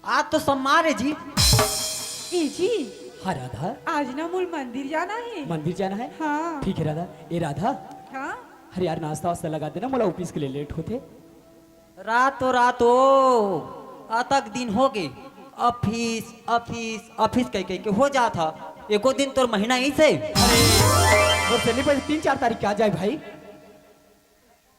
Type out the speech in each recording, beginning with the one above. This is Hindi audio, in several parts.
आज तो सम्मार है जी। ए जी हाँ राधा, आज ना मूल मंदिर जाना है। मंदिर जाना है? हाँ ठीक है राधा। ए राधा, हाँ अरे यार नाश्ता वास्ता लगा देना, मोला ऑफिस के लिए लेट होते। रातो तक दिन हो गए, ऑफिस ऑफिस ऑफिस कह के हो जाता। एको दिन तो महीना ही से। और चलने पर 3-4 तारीख के आ जाए भाई।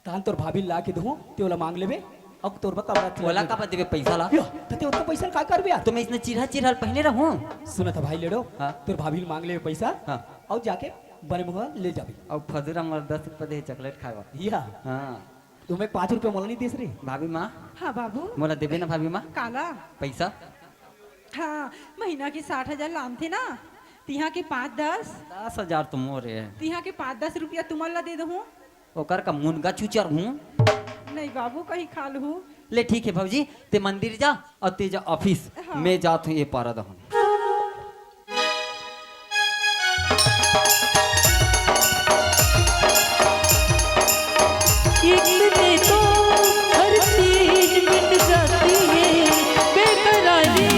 तान तोर भाभी ला के दूँ तेला मांग लेबे। अब तोर बका बोला का देवे पैसा ला तते उतना पैसा का करबे यार? तो मैं इसने चिरहा चिरहा पहने रहूं। सुना था भाई लेडो, हाँ। तोर भाभी ले मांग ले पैसा। हाँ। और जाके बने मुहा ले जाबी। अब फजूरा मोर 10 रुपये दे चॉकलेट खाएगा। या हाँ तुम्हें 5 रुपए मोला नहीं देस रे? भाभी माँ हाँ बाबू मोला देवे ना भाभी माँ काला। पैसा। हाँ महीना के 60,000 लाम थे ना, तिहा के 5-10, 10,000 तो मोर है। तिहा के 5-10 रुपया तुम्हारा दे दो। ओकर का मुनगा चुचर हूँ। नहीं बाबू कहीं खा लू। ले ठीक है भाजी, ते मंदिर जा और ते जा ऑफिस। हाँ। मैं जात हूँ ये पारा दहन। एक में तो हर चीज मिट जाती है, बेकरारी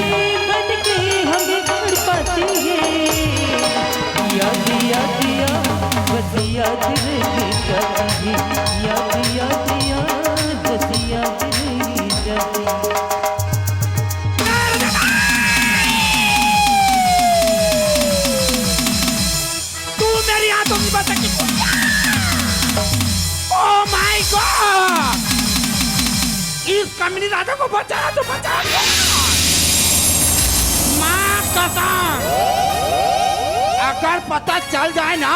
बन के हमें तड़पाती है। याद याद याद बस याद रह जाती है, याद याद याद बस याद रह जाती है। तू मेरी आंखों की बात की। ओह माय गॉड! इस कमीनी राजा को बचाया तो बचा लिया। माँ कसम, अगर पता चल जाए ना,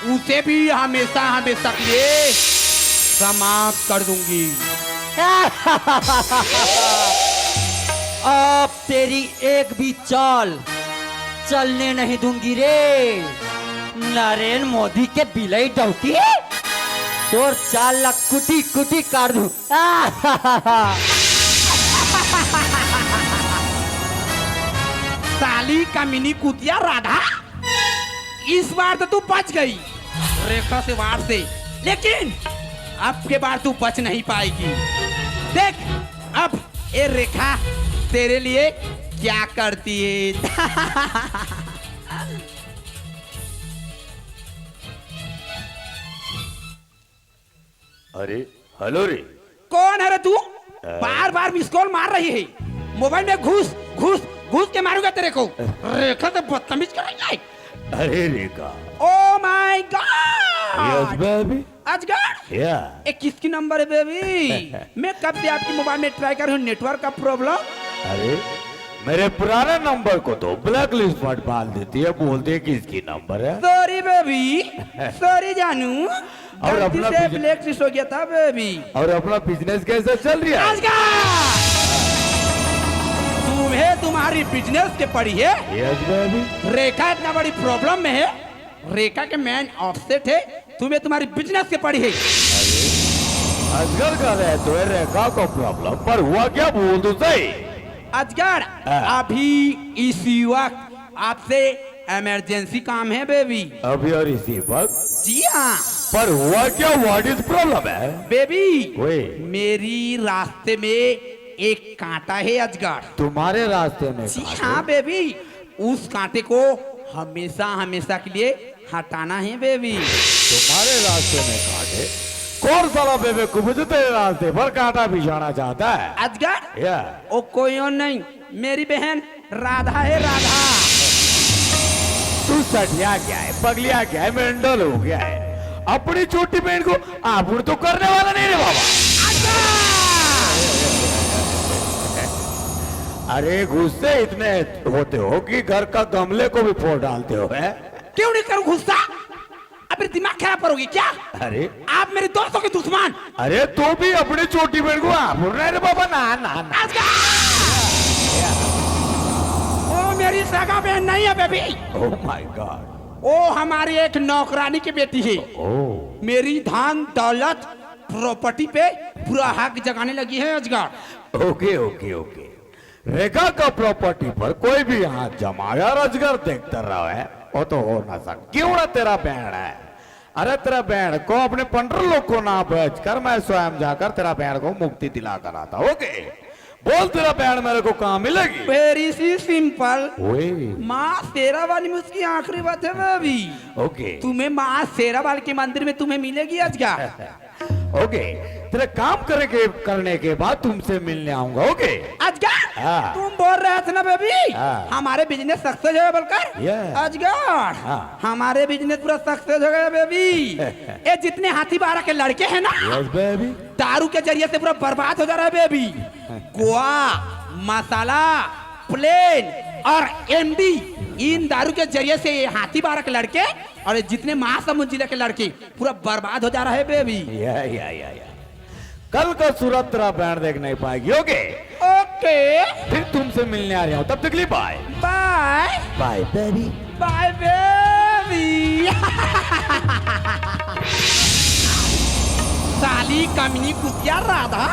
उसे भी हमेशा हमेशा के लिए समाप्त कर दूंगी। अब तेरी एक भी चाल चलने नहीं दूंगी रे। नरेंद्र मोदी के बिलाई डौकी तोर चाल ला कुटी कुटी काट दूं। साली कमीनी कुतिया राधा, इस बार तो तू बच गई रेखा से वार से, लेकिन अब के बार तू बच नहीं पाएगी। देख अब ये रेखा तेरे लिए क्या करती है। अरे हेलो रे। कौन है रे तू? बार बार मिस कॉल मार रही है। मोबाइल में घुस घुस घुस के मारूंगा तेरे को। रेखा तो बदतमीज कर रही है। अरे Rekha. Oh my yes God! Baby. अजगर या ये किसकी नंबर है बेबी? मैं कब से आपकी मोबाइल में ट्राई कर रहा हूँ, नेटवर्क का प्रॉब्लम। अरे मेरे पुराने नंबर को तो ब्लैक लिस्ट पर डाल देती है, बोलती है कि इसकी नंबर है। सॉरी बेबी, सॉरी जानू, और गलती अपना से बिजन- ब्लैक लिस्ट हो गया था बेबी। और अपना बिजनेस कैसे चल रहा है? अजगर! तुम्हें तुम्हारी बिजनेस के पड़ी है। Yes baby. रेखा इतना बड़ी प्रॉब्लम में है, रेखा के मैन ऑफसेट है, तुम्हें तुम्हारी बिजनेस के पड़ी है। असगर कर रहे तो रेखा को प्रॉब्लम पर हुआ क्या, बोल दो सही। अजगर अभी इसी वक्त आपसे इमरजेंसी काम है बेबी। अभी और इसी वक्त? जी हाँ पर हुआ क्या, व्हाट इज प्रॉब्लम है? बेबी, ओए। मेरी रास्ते में एक कांटा है अजगर। तुम्हारे रास्ते में? जी हाँ बेबी, उस कांटे को हमेशा हमेशा के लिए हटाना है बेबी। तुम्हारे रास्ते में कांटे? कौन साला बेबे को मुझे तेरे रास्ते पर कांटा बिछाना चाहता है? अजगर या ओ कोई और नहीं, मेरी बहन राधा है, राधा। तू सटिया क्या है, पगलिया क्या है, मेंटल हो गया है? अपनी छोटी बहन को आपुड़ तो करने वाला नहीं रे बाबा। अरे गुस्से इतने होते हो कि घर का गमले को भी फोड़ डालते हो है? क्यों नहीं करूं गुस्सा? अभी दिमाग खराब करोगे क्या? अरे आप मेरे दोस्तों के दुश्मन। अरे तू भी अपनी छोटी बहन को आपुड़ रहे रे बाबा। ना ना ना। ओ मेरी सगा बहन नहीं है बेबी, ओह माय गॉड। ओ हमारी एक नौकरानी की बेटी है। ओह मेरी धन दौलत प्रॉपर्टी पे पूरा हक जगाने लगी है अजगर। Okay okay okay. रेखा का प्रॉपर्टी पर कोई भी हाथ जमाया, अजगर देखता रहा है, वो तो हो ना सकता। क्यों ना तेरा बहन है। अरे तेरा बहन को अपने पंडर लोग को ना बेच कर मैं स्वयं जाकर तेरा बहन को मुक्ति दिला कर आता। ओके बोल तेरा बहन मेरे को कहाँ मिलेगी? वेरी सी सिंपल। ओए माँ शेरा वाली में उसकी आखिरी बात है बेबी। ओके तुम्हें माँ शेरा वाली के मंदिर में तुम्हें मिलेगी आज क्या? ओके, तेरे काम करने के बाद तुमसे मिलने आऊंगा। ओके आज क्या? हाँ। तुम बोल रहे थे ना बेबी हाँ। हमारे बिजनेस सक्सेस है बोलकर। Yeah। आज क्या? हाँ। हमारे बिजनेस पूरा सक्सेस हो गया बेबी। ये जितने हाथी बारह के लड़के हैं ना, यस बेबी। दारू के जरिए से पूरा बर्बाद हो जा रहा है बेबी। गोवा, मसाला, प्लेन और एमडी, इन दारू के जरिए से ये हाथी बारह के लड़के और ये जितने महासमुंद जिले के लड़के पूरा बर्बाद हो जा रहा है बेबी। या कल का सूरत तेरा बहन देख नहीं पाएगी। ओके ओके फिर तुमसे मिलने आ रहा हूँ, तब तक लिए bye bye bye baby. Bye baby. साली कमीनी कुतिया राधा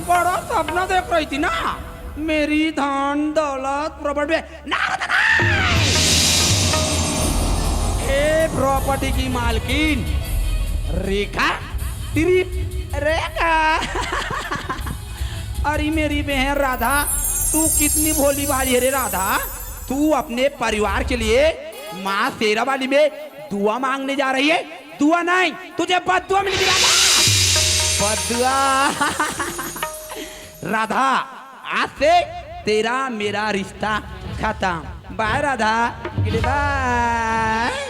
बड़ा सपना देख रही थी ना, मेरी धन दौलत प्रॉपर्टी ना प्रॉपर्टी की मालकिन रेखा तेरी रेखा। अरे मेरी बहन राधा, तू कितनी भोली भाली है रे राधा। तू अपने परिवार के लिए माँ शेरा वाली में दुआ मांगने जा रही है। दुआ नहीं, तुझे बद्दुआ मिलेगी राधा, बद्दुआ। राधा, आज से तेरा मेरा रिश्ता खत्म। Bye Radha, bye.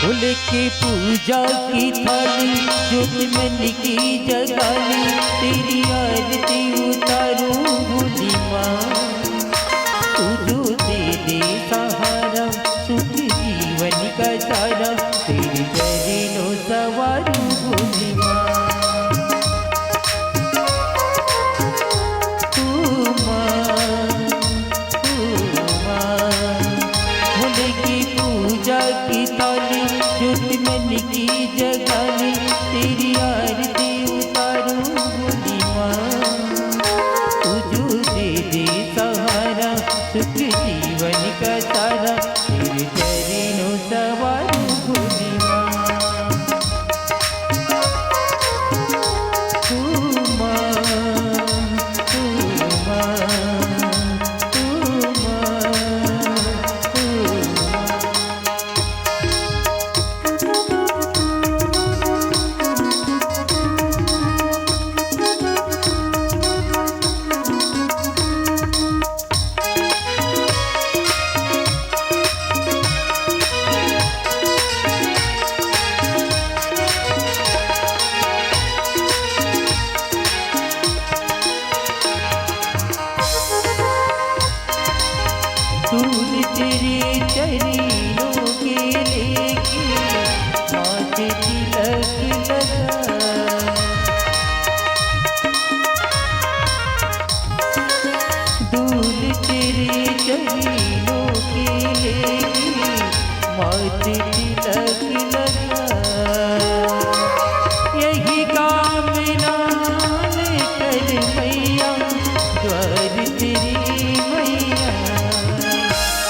फूल की पूजा की थाली ज्योत मन की जगाली, तेरी आरती उतारूं भोली माँ। तू जो दे दे सहारा सुख जीवन का सारा, तेरे चरणों सवारूं भोली माँ। तू माँ, फूल की पूजा की थाली ज्योत मन की जगाली, तेरी आरती उतारूं भोली माँ। तू जो दे दे सहारा सुख जीवन का सारा, तेरे चरणों सवारूं भोली माँ। तू माँ, तू माँ, तू माँ, तू माँ। दूर तेरे चरणों के लेके माथे तिलक लगा। दूर तेरे चरणों के लेके माथे तिलक लगा। यही कामना कर मैया द्वार तेरी मैया।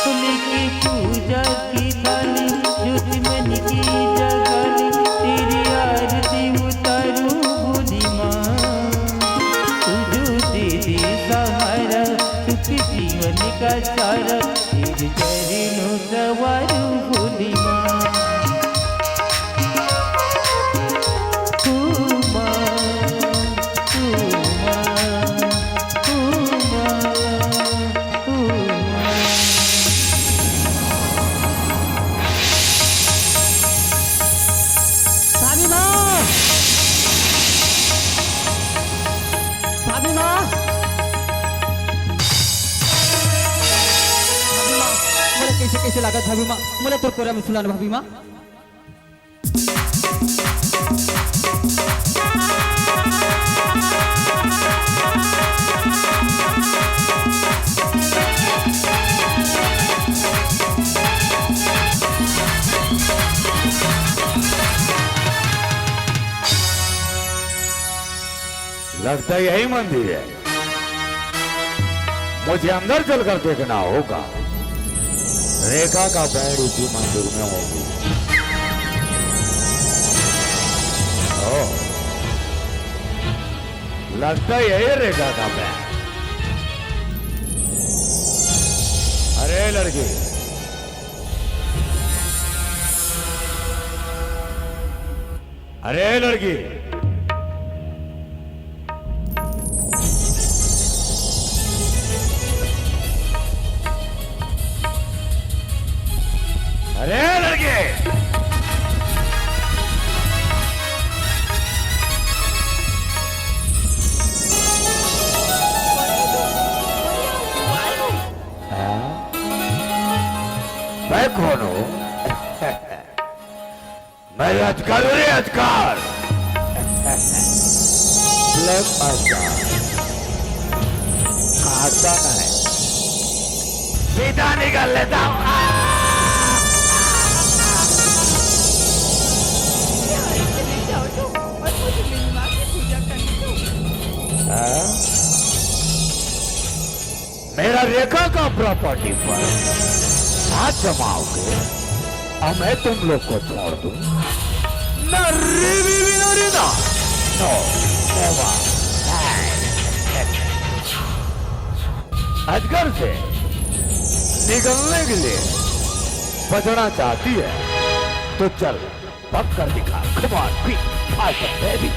फूल की पूजा की थाली ज्योत मन की जगाली, तेरी आरती उतारूं भोली माँ। तू जो दे दे सहारा सुख जीवन का सारा, तेरे चरणों सवारूं भोली माँ। तू माँ, तू माँ, तू माँ। कैसे लागत भाभी माँ मोला तोर कोरा में सुलान भाभी माँ लगता है यही मंदिर है। मुझे अंदर चलकर देखना होगा। रेखा का बैंड इसी मंदिर में होगी। ओह, लगता है यही रेखा का बैंड। अरे लड़की, अरे लड़की, अरे लड़के, मैं कौन हूँ? मैं राजकार हूँ रे, राजकार। ब्लैक राजकार खाता नहीं, सीधा निकल लेता हूँ। मेरा रेखा का प्रॉपर्टी पर हाथ जमाओगे और मैं तुम लोग को छोड़ दूं? नो, अजगर से निकलने के लिए बचना चाहती है तो चल पक कर दिखा। Come on, quick, faster, baby.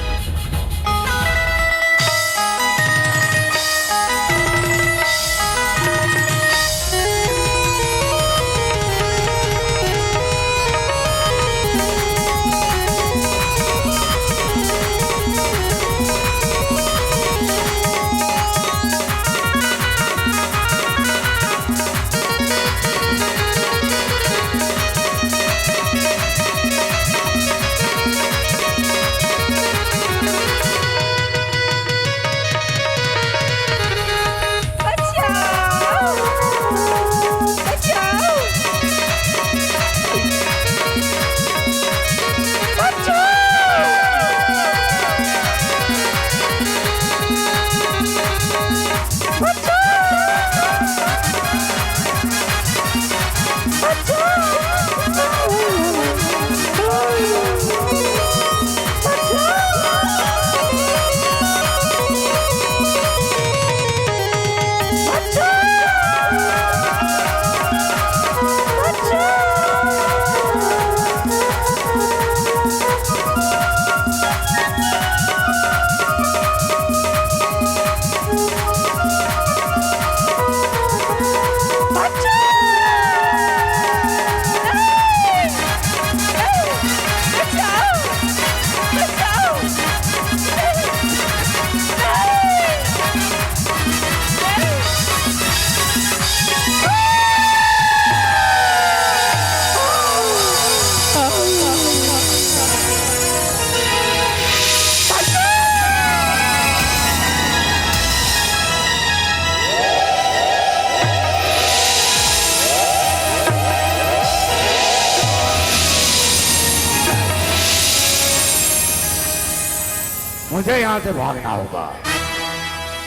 मुझे यहाँ से भागना होगा,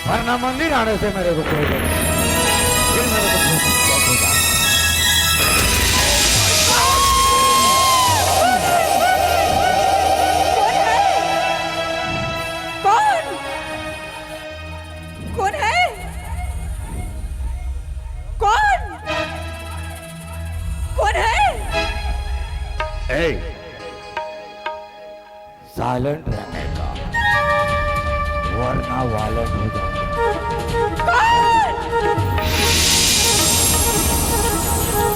वरना मंदिर आने से मेरे को कोई नहीं। फिर मेरे को बहुत हो जाएगा। कौन है? कौन? कौन है? ए, साइलेंट रहने का, वरना वायलेंट हो जाएगा।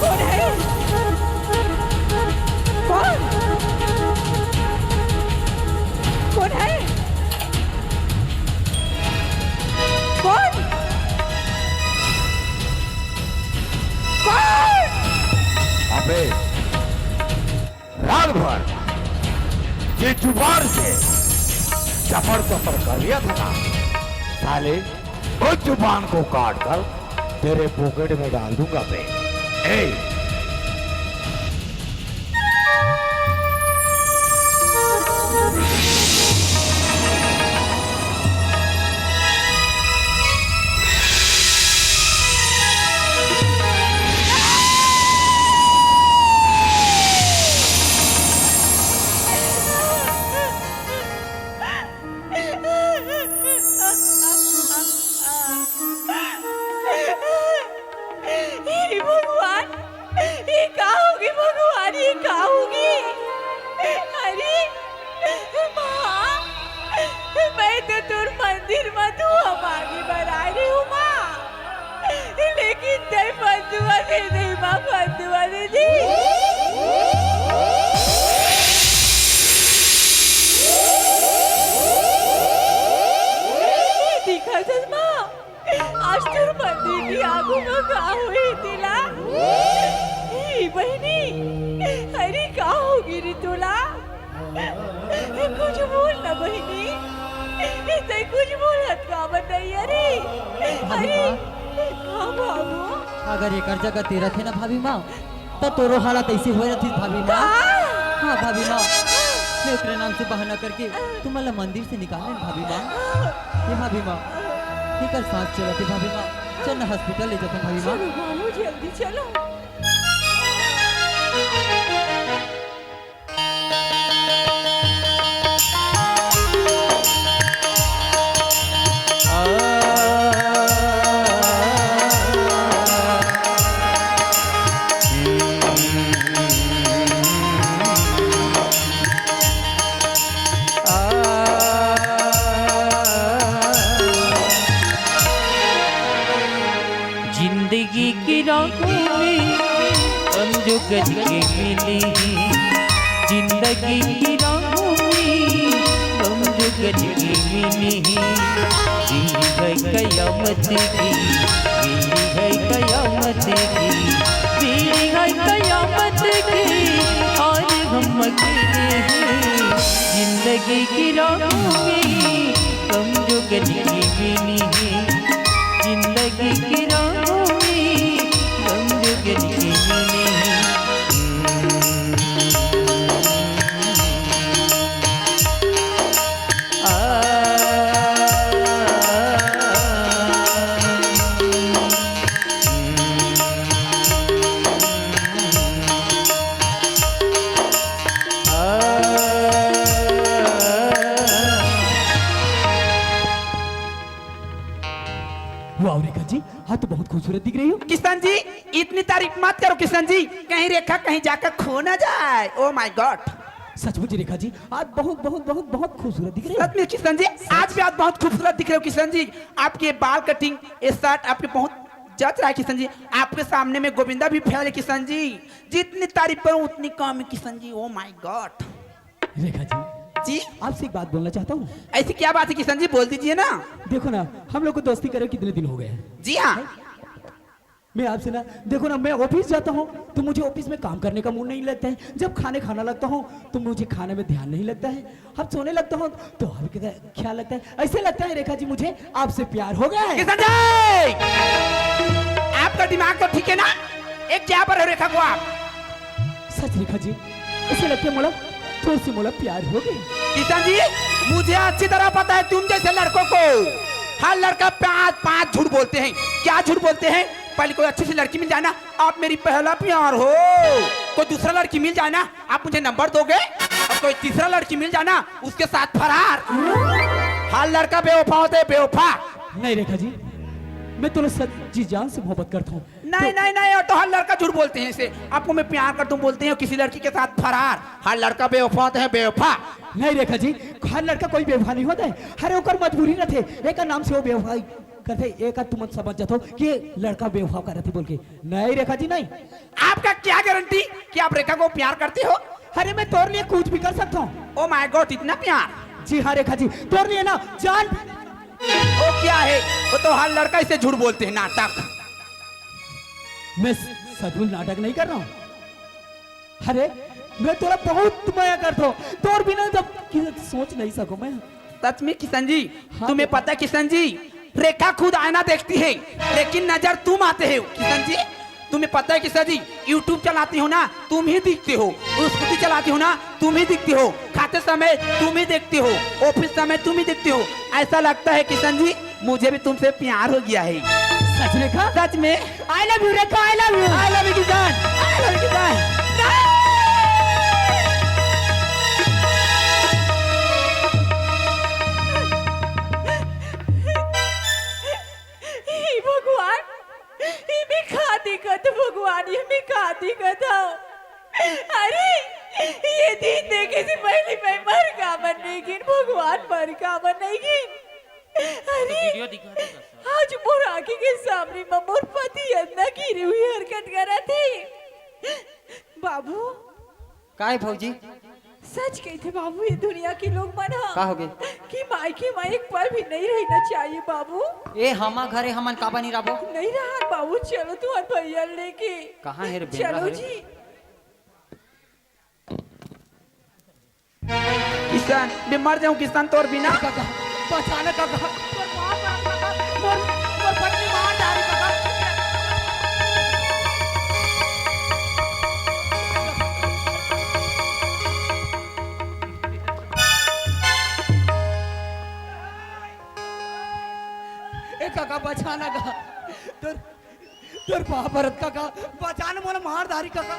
कौन है? कौन? कौन है? कौन? कौन? अबे रात भर ये जुबान से चपड़ चपड़ कर लिया था ना, साले उस जुबान को काट कर तेरे पॉकेट में डाल दूंगा बे। ए हे भगवान, ये का होगी भगवान, ये का होगी? अरे माँ, मैं तो तुर मंदिर में तू हमारी बना रही हूँ माँ, लेकिन तेरे बंधुआ दे दे माँ, बंधुआ दे दे। दिखा सच माँ, आज तुर मंदिर की आगू में का हुई तिला? ही बहनी, अरे का होगी रे तुला? कुछ बोल ना बहनी, ते कुछ बोलत का बताइए अरे? अरे हाँ बाबू, अगर एक जगह तेरा थे ना भाभी माँ, तो तोरो हालत ऐसी हो रही थी भाभी माँ। हाँ भाभी माँ, मैं अपने नाम से बहाना करके तुम्हारा मंदिर से निकाले भाभी माँ। ये भाभी माँ, निकल सांस चलाते भाभी माँ, चल ना हॉस्पिटल ले जाते भाभी माँ। चलो बाबू जल्दी चलो। जिंदगी की राहों में हम जो गज के मिले हैं, जिंदगी की राहों में हम जो गज के मिले हैं, यही है कयामत की, यही है कयामत की, यही है कयामत की, आज हम अकेले हैं। जिंदगी की राहों में हम जो गज के मिले हैं, जिंदगी की राहों में हम जो गज के मिले हैं। वाह रेखा जी, हाँ तो बहुत खूबसूरत दिख रही हो। किशन जी, इतनी तारीफ मत करो किशन जी, कहीं रेखा कहीं जाकर खो ना जाए। ओ माय गॉड, सचमुच रेखा जी, आज बहुत बहुत बहुत बहुत खूबसूरत दिख रही सच में किशन जी, आज भी आप बहुत खूबसूरत दिख रहे हो किशन जी। आपके बाल कटिंग, ये शर्ट आपके बहुत जच रहा है किशन जी। आपके सामने में गोविंदा भी फेल है किशन जी। जितनी तारीफ करूं उतनी कम है Kishan ji. Oh my God. हो। रेखा जी, जी आपसे एक बात बोलना चाहता हूँ। ऐसी क्या बात है किशन जी, बोल दीजिए ना। देखो ना, हम लोग को दोस्ती करे कितने दिन हो गए हैं। जी हाँ, मैं आपसे ना, देखो ना, मैं ऑफिस जाता हूँ तो मुझे ऑफिस में काम करने का मूड नहीं लगता है। जब खाना लगता हूँ तो मुझे खाने में ध्यान नहीं लगता है। अब सोने लगता हूँ तो अब क्या लगता है, ऐसे लगता है रेखा जी मुझे आपसे प्यार हो गया है। किशन जी, आपका दिमाग तो ठीक है ना? एक क्या पर हो रेखा को आप? सच रेखा जी, ऐसे लगता है मोला थोड़ी सी मोला प्यार हो गई। किशन जी, मुझे अच्छी तरह पता है तुम जैसे लड़कों को हर लड़का पांच झूठ बोलते हैं। क्या झूठ बोलते हैं? पहले कोई अच्छी सी लड़की मिल जाए ना, आप मेरी पहला प्यार हो। कोई दूसरा लड़की मिल जाए ना, आप मुझे नंबर दोगे। और कोई तीसरा लड़की मिल जाए ना, उसके साथ फरार। हर लड़का बेवफा होते है, बेवफा। नहीं रेखा जी, मैं तो सच जी जान से मोहब्बत करता हूँ। नहीं नहीं नहीं, और तो हर लड़का झूठ बोलते हैं। इसे आपको मैं प्यार करता हूँ बोलते हैं, किसी लड़की के साथ फरार। हर लड़का बेवफा होता है, बेवफा। नहीं रेखा जी, हर लड़का कोई बेवफा नहीं होता है। हर ओकर मजबूरी न थे, एक नाम से वो बेवफा करते, एक तुम समझ जाते हो कि लड़का बेवफा कर रहे थे बोल के। नहीं रेखा जी नहीं। आपका क्या गारंटी कि आप रेखा को प्यार करते हो? अरे मैं तोर लिए कुछ भी कर सकता हूँ। ओ माय गॉड, इतना प्यार? जी हाँ रेखा जी, तोर लिए ना जान। वो क्या है? वो तो हर लड़का इसे झूठ बोलते हैं, नाटक। मैं सचमुच नाटक नहीं कर रहा हूँ। अरे मैं तोरा बहुत माया करता हूँ, तोर बिना जब सोच नहीं सकूं मैं। सच में किशन जी, हाँ, तुम्हें बेटा। पता है किशन जी, रेखा खुद आईना देखती है लेकिन नजर तुम आते हो किशन जी। तुम्हें पता है किशन जी, यूट्यूब चलाती हो ना तुम ही दिखते हो, स्कूटी चलाती हो ना तुम ही दिखती हो, खाते समय तुम ही देखते हो, ऑफिस समय तुम ही देखते हो। ऐसा लगता है किशन जी मुझे भी तुमसे प्यार हो गया है। सच रेखा, सच में I love you Rekha, I love you. I love you Kishan, I love you Kishan. हे भगवान, हे मी का दिखत भगवान, ये मी का दिखत हो? अरे ये दिन देखे से पहले मैं मर का मन नहीं गिन भगवान, मर का मन नहीं गिन। अरे आज मोर आँखी के सामने में मोर पति अंदर गिरी हुई हरकत करा थे। बाबू काय भौजी सच कही थे बाबू, ये दुनिया के लोग का मना हो गए? कि मायके माँ एक पल भी नहीं रहना चाहिए बाबू। ए हमा घरे हमन काबा नहीं रहो। नहीं रहा बाबू, चलो तुम्हारे भैया लेके। कहाँ है रे बेंद्रा चलो हरे? जी। किशन मैं मर जाऊं किशन तोर बिना। काका बचाना काका, मोर पत्नी मार डाली काका। ए काका बचाना का, तोर तोर महाभारत काका बचाना, मोला मार डाली काका।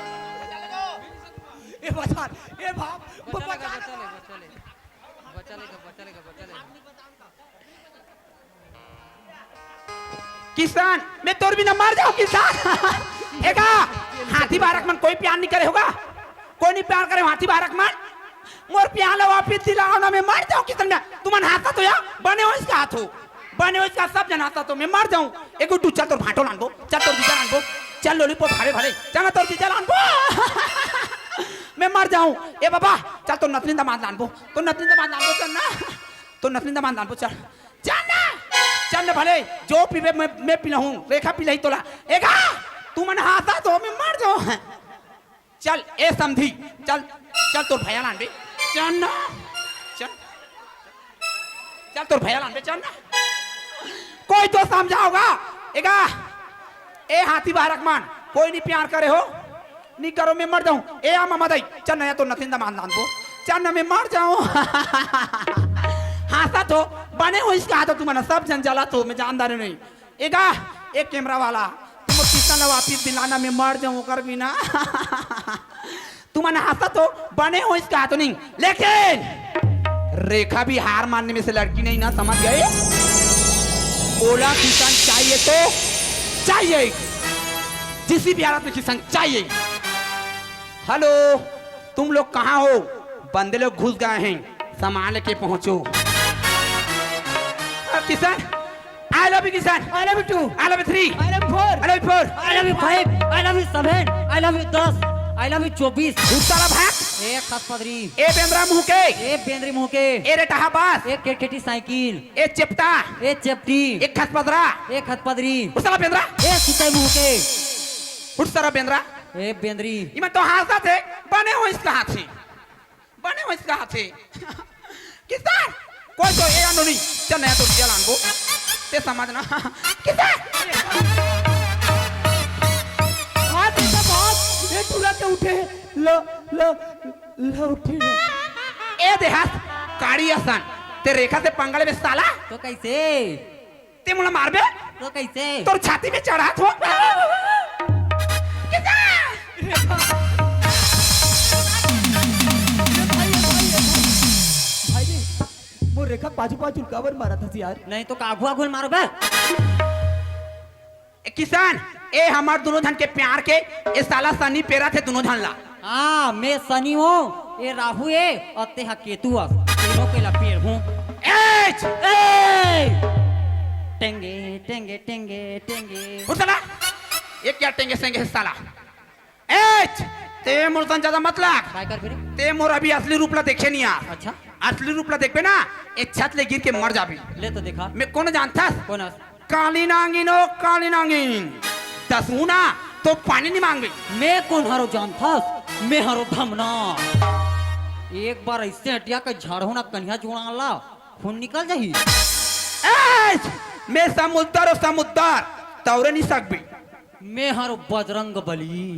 ए बचा, ए बाप बचाना। किसान मैं तोर बिना मर जाऊं किसान। एगा हाथी बारक मन कोई प्यार नहीं करे होगा, कोई नहीं प्यार करे हाथी बारक मन। मोर प्यार ला वापिस दिलाओ ना, मैं मर जाऊं किसान। मैं तुमन हाथा तो या बने हो इसका हाथ हो, बने हो इसका सब जन हाथा तो मैं मर जाऊं। एक गुड्डू चल तोर भाटो लानबो, चल तोर जीजा लानबो, चल लॉलीपॉप खावे भले, चल तोर जीजा लानबो। मैं मर जाऊं। ए बाबा चल तो नतनी दामाद लानबो, तो नतनी दामाद लानबो, चल ना तो नतनी दामाद लानबो, चल चल ना चल ना भले जो पीवे मैं पिलाऊं, रेखा पिलाई तोला। एगा तू मन हाथा तो मैं मर जाऊं। चल ए समझी, चल चल तोर भैया लानबे, चल ना चल चल तोर भैया लानबे, चल ना कोई तो समझाओगा। एगा ए हाथी बारक मान कोई नहीं प्यार करे हो, नहीं करो मैं मर जाऊं। ए आ मामा दाई चल नया तो नथिंदा मान लानबो, चल ना मैं मर जाऊं। हाथा तो बने हो इसका हाथ, तुम सब जन जला तो मैं जानदार नहीं। एगा एक कैमरा वाला तुम किसान वापिस दिलाना, मैं मर जाऊं कर बिना। तुम हाथा तो बने हो इसका हाथ नहीं, लेकिन रेखा भी हार मानने में से लड़की नहीं ना, समझ गए? ओला किसान चाहिए तो चाहिए, जिस भी हालत में किसान चाहिए। हेलो तुम लोग कहाँ हो? बंदे लोग घुस गए हैं, सामान लेके पहुंचो। किसान आई लव यू किसान, I love you too, I love you 3, I love you 4, I love you 4, I love you 5, I love you 7, I love you 10, I love you 24। साला भाग। ए खसपदरी, ए बेंद्रा मुंह के, ए बेंद्री मुंह के, ए रेटाहा बास, ए केटकेटी साइकिल, ए चिपटा, ए चेपटी, ए खसपदरा, ए खतपदरी, साला बेंद्रा, ए सिताई मुंह के, उठ सारा बेंद्रा। ए बेंद्री। इमन तो हाथ थे बने हो इसका हाथी, बने हो इसका हाथी। किसान कोई तो ए आनो नहीं, चल नया तो दिया लानबो ते समझना। किसान हाथ का बात ये टूला के उठे, लो लो लो उठे। ए देहात काड़ी आसान ते रेखा से पंगड़े में साला तो कैसे? ते मुला मारबे, तो कैसे? तोर छाती में चढ़ा थो। भाई रे, वो रेखा पाजू पाजू काबर मारा था यार। नहीं तो कागू आगू मारो बे। किसान ए हमार दोनों धन के प्यार के ए साला सनी पेरा थे दोनों धन ला। हाँ मैं सनी हूँ, ये राहु है और ते हा केतु है, तीनों के लपेड़ हूँ। एच टेंगे टेंगे टेंगे टेंगे। उठ साला ये क्या टेंगे सेंगे है साला। एच ते मोर सन ज्यादा मत लाग, काय कर फिर? ते मोर अभी असली रूप ला देखे नहीं यार। अच्छा असली रूप ला देख पे ना एक छत ले गिर के मर जाबी। ले तो देखा। मैं कौन जानता? कौन है? काली नांगिन ओ काली नांगिन, दसू ना तो पानी नहीं मांग गई। मैं कौन हारो जानता? मैं हरो धमना एक बार ऐसे हटिया के झाड़ू ना कन्या जुड़ा ला खून निकल जाही। मैं समुद्र और समुद्र तौरे नहीं सकबी। मैं हरो बजरंग बली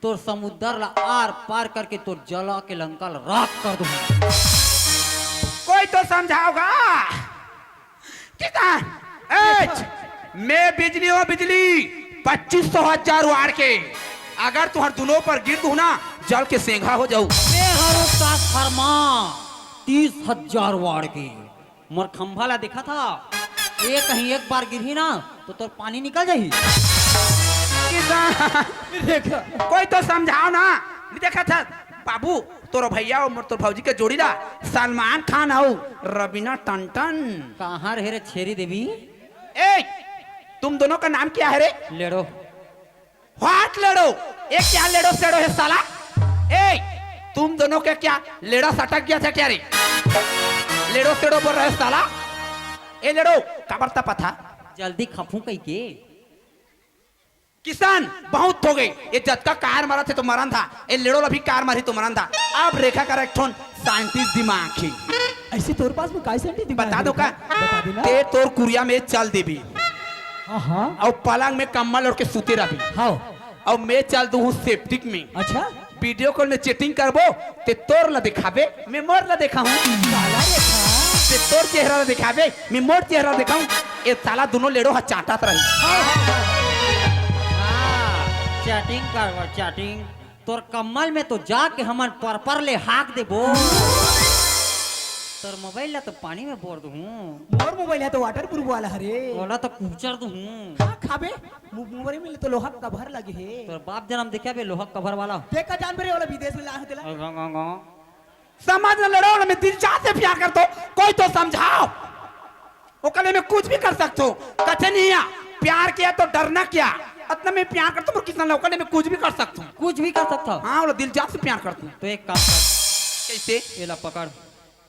तोर समुद्र ला आर पार करके तोर जला के लंका ला राख कर दूंगा। कोई तो समझाओगा किसान। मैं बिजली हो बिजली 25,000 वाट के अगर तुहर दोनों पर गिर दू ना जल के सेंघा हो जाऊ। मैं हरो ट्रांसफार्मा 30,000 वाट के मोर खंभा ला देखा था ये कहीं एक बार गिरी ना तो तोर पानी निकल जाही। देखा कोई तो समझाओ ना। देखा था बाबू तोर भैया और तोर भौजी के जोड़ी ला सलमान खान आओ रवीना टंटन। कहाँ रहे रे छेरी देवी? ए तुम दोनों का नाम क्या है रे? लेडो। व्हाट लेडो? एक क्या लेडो सेडो है साला? ए तुम दोनों के क्या लेडा सटक गया था क्या रे? लेडो सेडो बोल रहे साला? ए लेडो कबरता पथा जल्दी खफू कहीं के किसान बहुत हो गई। ये जत्का कार मारा थे तो मरन था। ये लेडो अभी कार मारी तो मरन था। अब रेखा का एक साइंटिस्ट दिमाग ही ऐसे तोर पास में काय सेंटी दिमाग बता है दो का बता देना। ते तोर कुरिया में चल देवी हाँ और पलंग में कम्बल और के सूते रही हाँ और मैं चल दू सेप्टिक में। अच्छा वीडियो कॉल में चैटिंग करबो ते तोर ला दिखाबे मैं मोर ला देखा हूँ। ते तोर चेहरा ला दिखाबे मैं मोर चेहरा दिखाऊं। ये साला दोनों लेडो हा चाटत रही। चैटिंग करवा चैटिंग तोर कम्मल में तो जाके हमन पर ले हाक देबो। तोर मोबाइल ला तो पानी में बोर दूं मोर मोबाइल है तो वाटर प्रूफ वाला हरे बोला तो कुचर दूं। हाँ खाबे मोबाइल में तो लोहा का कवर लगे है। तोर बाप जन्म देखा बे लोहा कवर वाला देख का जान बरे वाला विदेश में लाया तेला। समझ न लड़ो मैं दिल चाह से प्यार करता हूँ। कोई तो समझाओ। वो कले में कुछ भी कर सकते हो कथे नहीं है। प्यार किया तो डरना क्या? इतना मैं प्यार करता हूँ किसान लोकल में कुछ भी कर सकता हूँ। कुछ भी कर सकता हाँ वो दिल चाह से प्यार करता हूँ। तो एक काम कर कैसे? ये ला पकड़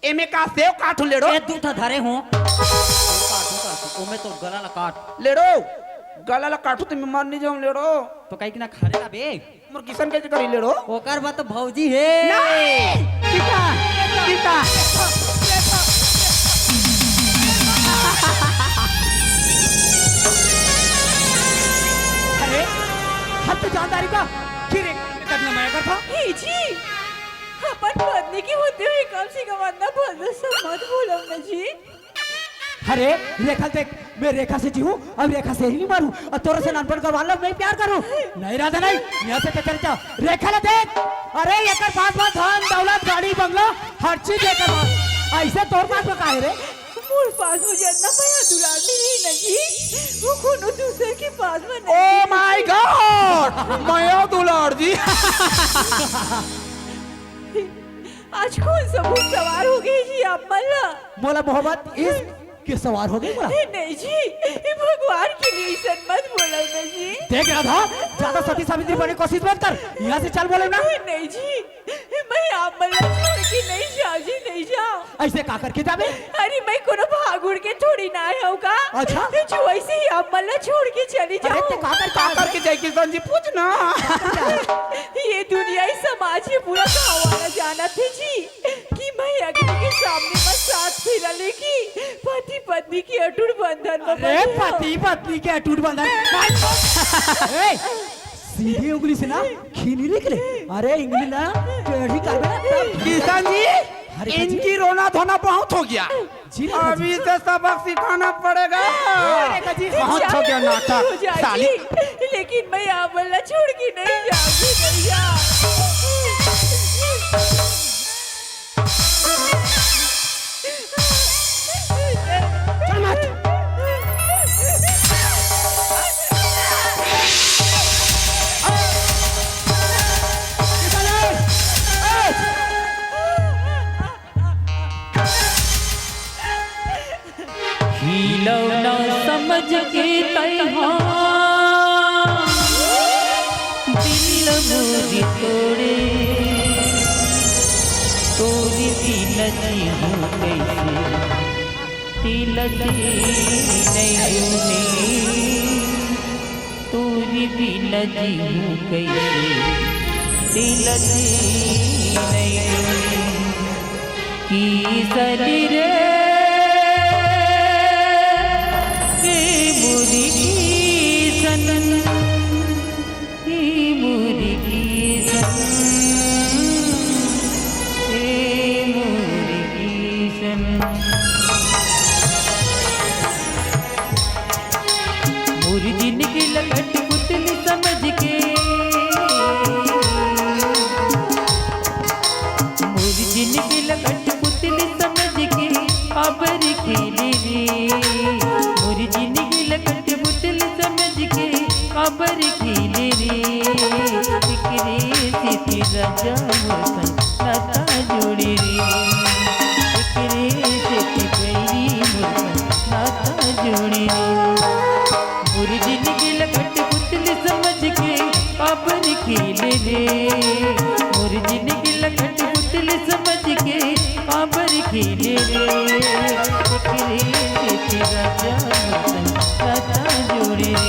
एमे का सेव काटू लेडो ए दूठा धरे हूँ काटू ओमे तो गला ला काट लेडो गला ला काटू तो मैं मर नहीं जाऊँ लेडो। तो कहीं ना खाने ला बे मोर किसान कैसे करी लेडो? ओकर बात तो भौजी है। अरे हम तो जानदारी का फिर करना मैं करता। हे जी अपन पत्नी की होते हुए कम से कम अंदर भरोसा मत भूलो ना जी। अरे रेखा देख मैं रेखा से जीऊँ अब रेखा से ही नहीं मारूं और तोरा से नानपन का वाला मैं प्यार करूं। नहीं राधा नहीं यहाँ से चल जा रेखा ला देख। अरे ये कर पास पास धन दौलत गाड़ी बंगला हर चीज लेकर पास ऐसे तोर पास में काहे रे? मोर पास मुझे इतना भया दुलार नहीं ना जी। वो कोनो दूसरे के पास में ओ नहीं। माय गॉड मैं दुलार जी। आज कौन सा भूत सवार हो गई जी आप मल्ला? मोला मोहब्बत इस के सवार हो गई मोला। नहीं जी ये भगवान के लिए इसे मत बोलो ना जी। देख राधा ज्यादा सती सावित्री बनने की कोशिश मत कर। यहाँ से चल बोले ना। नहीं जी मैं आप मल्ला छोड़ के नहीं जाऊँ जी नहीं जाऊँ। ऐसे का करके जाबे? अरे मैं कोनो भागुड़ के थोड़ी ना आया हूँ का। अच्छा जो ऐसे ही आप मल्ला छोड़ के चली अरे जाऊँ। ते का करके जाए किसान जी पूछना। ये दुनिया ही समाज ये पूरा गाँव जाना थे जी कि मैं अग्नि के सामने मैं साथ फिरा लेगी पति पत्नी की अटूट बंधन में अरे बंधी हूँ। पति पत्नी के अटूट बंधन ए, सीधी उंगली से ना खीनी निकले। अरे इंगली ना टेढ़ी कर ना किसान जी इनकी रोना धोना बहुत हो गया। जी अभी से सबक सिखाना पड़ेगा। बहुत हो गया हो नाटक जाएगी, साली। लेकिन मैं यहाँ मल्ला छोड़ के नहीं जाऊंगी नहीं जाऊँ। चल मत। हिलौना समझ के तैहा दिल मोरी तोड़े तोरी दिल जी हूँ कैसे दिल नहीं तोरी दिल जी हूँ कैसे तिलती नहीं की शरीर के मुर्गी सन की मुर्गी सन के मुर्गी सन मुर्गी निकल कट पुतली समझ के मुर्गी निकल कट पुतली समझ के अबर खेले रे मुर्गी निकल कट पुतली समझ के अबर खेले रे एकरे से तेरा जाम नाता जोड़े रे एकरे से तेरी नाता जोड़े रे मुर्गी निकल कट पुतली समझ के अबर खेले रे मुर्गी निकल कट पुतली समझ के अबर खेले रे एकरे से तेरा जाम नाता जोड़े रे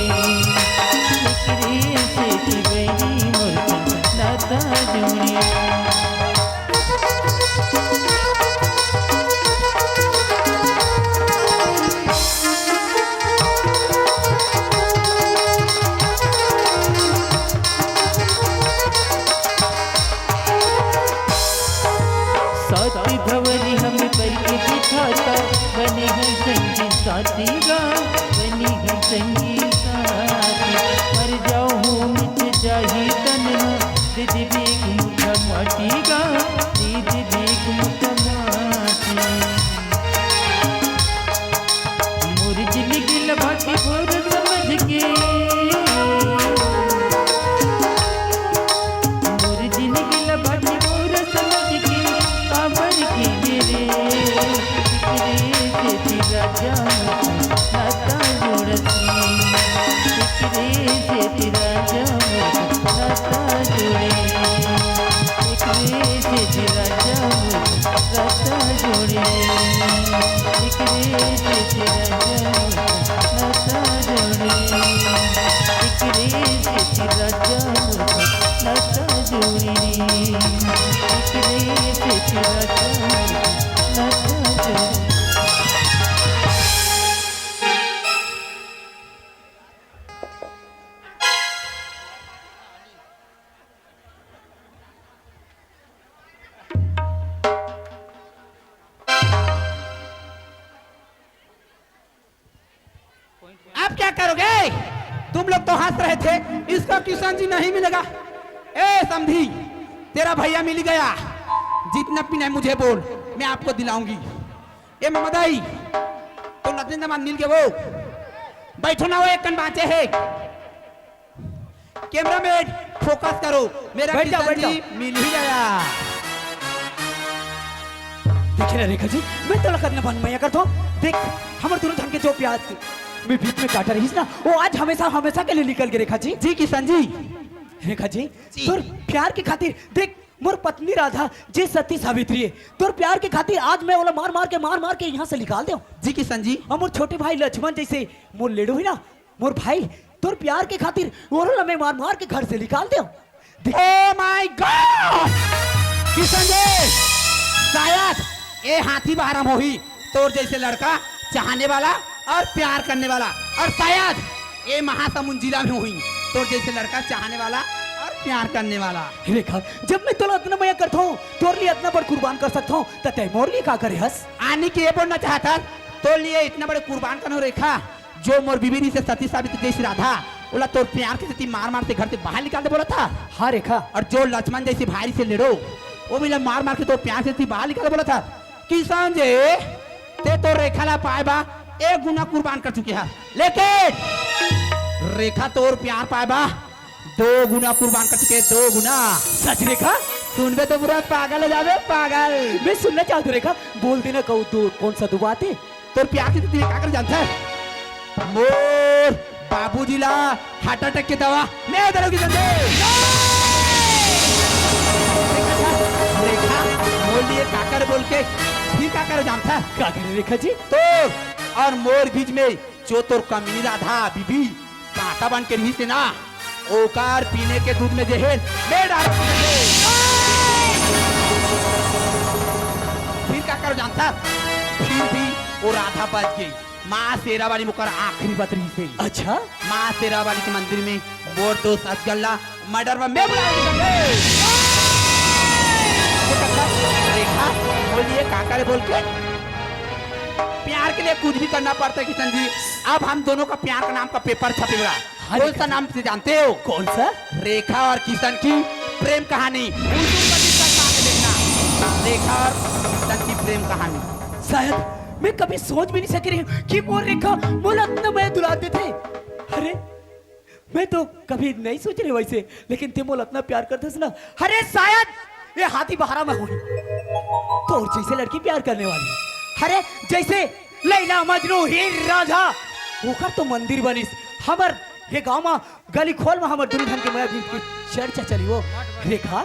एकरे से तेरी नाता जोड़े साथी भवरी हमें करके दिखाता बने हैं संगी साथी गा बनी है संगी साथी मर जाओ हूँ मिट जाही तन्हा दीदी बेग मुठा माटी गा दीदी बेग मुठा माटी मुर्गी निकल बाकी भोर समझ के मुर्गी निकल बाकी भोर समझ के काबर की रे एकरे से तेरा जाम नाता जोड़ती एकरे से तेरा जाम नाता जोड़े एकरे से तेरा जाम नाता जोड़े एकरे से तेरा जाम नाता जोड़े एकरे से तेरा जाम नाता जोड़े एकरे से तेरा जाम नाता जोड़े अब क्या करोगे? तुम लोग तो हंस रहे थे, इसका किशन जी नहीं मिलेगा। ए समधी, तेरा भैया मिल गया। जितना पीना है मुझे बोल, मैं आपको दिलाऊंगी। ए ममदाई, तो नजर जमान मिल के वो बैठो ना, वो एक कन बाँचे है। कैमरामैन फोकस करो, मेरा बैठ जाओ, किशन बैठ जी मिल ही गया। देखिए ना रेखा जी, मैं तो लगत न बन मैया करता हूँ। देख हमारे दोनों धन के जो प्यार मैं बीच में काटा रही ना, वो आज हमेशा हमेशा के लिए निकल गए। रेखा जी, जी किशन जी, रेखा जी, जी। तोर प्यार के खातिर देख मोर पत्नी राधा जे सती सावित्री है, तोर प्यार के खातिर आज मैं वाला मार मार के यहाँ से निकाल दे। जी किशन जी, और मोर छोटे भाई लक्ष्मण जैसे मोर लेडो है ना, मोर भाई तोर प्यार के खातिर वो मैं मार के घर से निकाल दे। ओ माय गॉड किशन जी, शायद ये हाथी बहरम होही तोर जैसे लड़का चाहने वाला और प्यार करने वाला, और शायद ये महासमुंद जिला में हुई तोर जैसे लड़का चाहने वाला और प्यार करने वाला। रेखा, जब मैं तोला इतना मैं करता हूँ, तोर लिए इतना बड़ कुर्बान कर सकता हूँ, तो तय मोर लिए का करे हस? आने की ये बोलना चाहता तो लिए इतना बड़े कुर्बान करना रेखा, जो मोर बीबी से सती सावित्री जैसी राधा बोला तोर प्यार की स्थिति मार से घर से बाहर निकाल दे बोला था। हाँ रेखा, और जो लक्ष्मण जैसी भाई से लेड़ो वो मिला मार के तो प्यार से बाहर निकाल बोला था। किसान जे ते तो रेखा ला पाए बा एक गुना कुर्बान कर चुके हैं, लेकिन रेखा तो और प्यार पाए बा 2 गुना कुर्बान कर चुके, 2 गुना। सच रेखा? सुनबे तो पूरा पागल हो जावे, पागल। मैं सुनना चाहता हूँ रेखा, बोल देना कहूँ तो कौन सा दो बात है? तो प्यार की स्थिति क्या कर जानता है? मोर बाबूजी ला हार्ट अटैक की दवा मैं दे की रेखा बोलिए काकर बोल के फिर क्या कर जानता है? क्या करे रेखा जी? तो और मोर बीच में जो तोर कमीनी राधा बीबी कांटा बन के रही से ना, ओकार पीने के दूध में जहर मैं डाल फिर क्या करो जानता, फिर भी वो राधा बच गई माँ शेरावाली मुकर आखिरी बतरी से। अच्छा माँ शेरावाली के मंदिर में बोर तो सचगल्ला मर्डर में मैं देखा बोलिए काका ने बोल के प्यार के लिए कुछ भी करना पड़ता है किशन जी। अब हम दोनों का प्यार का नाम का पेपर छपेगा। कौन सा नाम से जानते हो? कौन सा? रेखा और किशन की प्रेम कहानी। रेखा और किशन की प्रेम कहानी। शायद मैं कभी सोच भी नहीं सक रही हूँ कि वो रेखा मोला इतना मैं दुलाते थे। अरे मैं तो कभी नहीं सोच रही वैसे, लेकिन ते मोला इतना प्यार करते थे ना। अरे शायद ये हाथी बहारा में हुई तो जैसे लड़की प्यार करने वाली। अरे जैसे लैला मजनू हीर राझा ओकर तो मंदिर बनिस। हमर हे गांव में गली खोल में हमर दुल्हन के मैं भी चर्चा चली वो रेखा।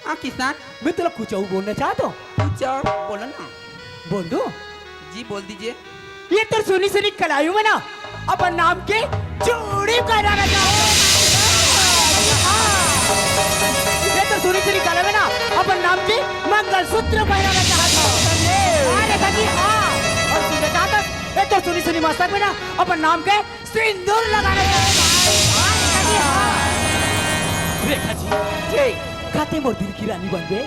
हाँ किसान मैं तेरा कुछ और बोलना चाहता हूँ। कुछ और बोलो ना। बोल दो जी बोल दीजिए। ये तो सुनी सुनी कलायु में ना अपन नाम के जोड़ी कराना चाहूँ। ये तो सुनी सुनी कलायु में ना अपन नाम के मंगलसूत्र पहनाना चाहता हूँ। रेखा जी हाँ, और सुनना चाहता ये तो सुनी सुनी मस्तक में ना अपन नाम के सिंदूर लगाना चाहता हूँ। रेखा जी जी खाते मोर दिल की रानी बन गए।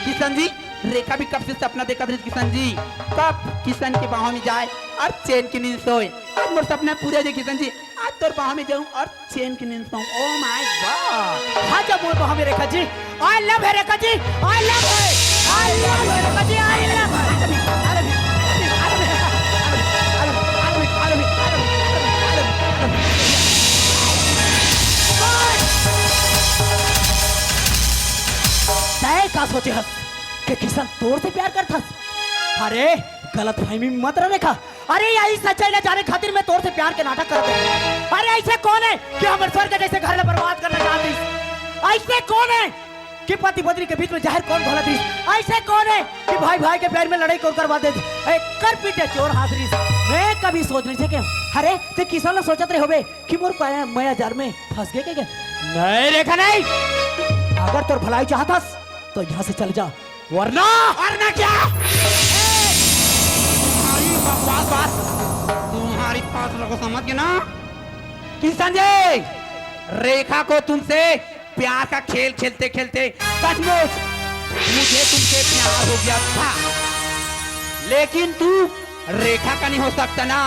किशन जी रेखा भी कब से सपना देखा था किशन जी, कब किशन के बाहों में जाए और चैन की नींद सोए। आज मोर सपना पूरा है किशन जी, आज तोर बाहों में जाऊं और चैन की नींद सोऊं। ओह माय गॉड। हाँ जब मोर बाहों में रेखा जी आई लव है रेखा जी आई लव है रेखा जी आई लव तय का सोचे हस कि किसान तोर से प्यार करता। अरे गलत फहमी में मत रह रेखा। अरे यही सच्चाई ले जाने खातिर मैं तोर से प्यार के नाटक करते। अरे ऐसे कौन है कि हम स्वर्ग के जैसे घर में बर्बाद करना चाहती? ऐसे कौन है कि पति पत्नी के बीच में जहर कौन घोला दी? ऐसे कौन है कि भाई भाई के प्यार में लड़ाई कौन करवा दे? कर पीटे चोर हाजरी। मैं कभी सोच नहीं सके। अरे ते किसान सोचत रहे होबे कि मोर पाया माया जार में फंस गए क्या? नहीं रेखा नहीं। अगर तोर भलाई चाहतस तो यहाँ से चल जा, वरना क्या तुम्हारी बकवास बात तुम्हारी बात को समझ गए ना किशन जी। रेखा को तुमसे प्यार का खेल खेलते खेलते सचमुच मुझे तुमसे प्यार हो गया था, लेकिन तू रेखा का नहीं हो सकता ना,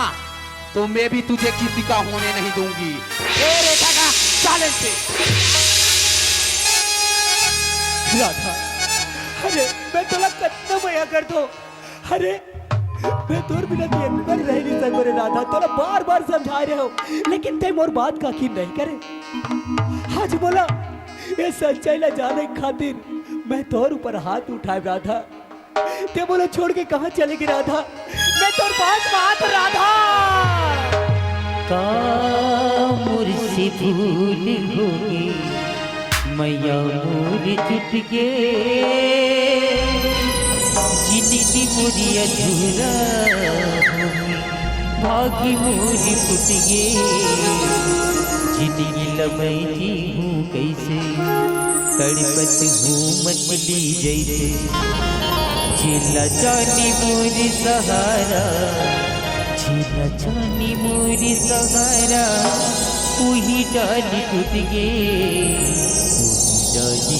तो मैं भी तुझे किसी का होने नहीं दूंगी। ए रेखा का चैलेंज से राधा। अरे मैं तोला कितना मया कर दो। अरे मैं तोर बिना दिन भर रह नहीं सकता रे राधा। तोला बार बार समझा रहे हो लेकिन ते मोर बात का यकीन नहीं करे। आज बोला ये सच्चाई ला जाने खातिर मैं तोर ऊपर हाथ उठाए राधा। ते बोला छोड़ के कहाँ चलेगी राधा? मैं तोर पास बात राधा। का मुर्सी भूल होगी मैया मोर जुट गे, जिंदगी मोरी अधूरा होगी भागी मोरी फुट गे। जिंदगी लमई जी हूँ कैसे तड़पत हूँ मछली जैसे, जिला जानी मोरी सहारा जिला जानी मोरी सहारा। वही डाली टूट गे डाली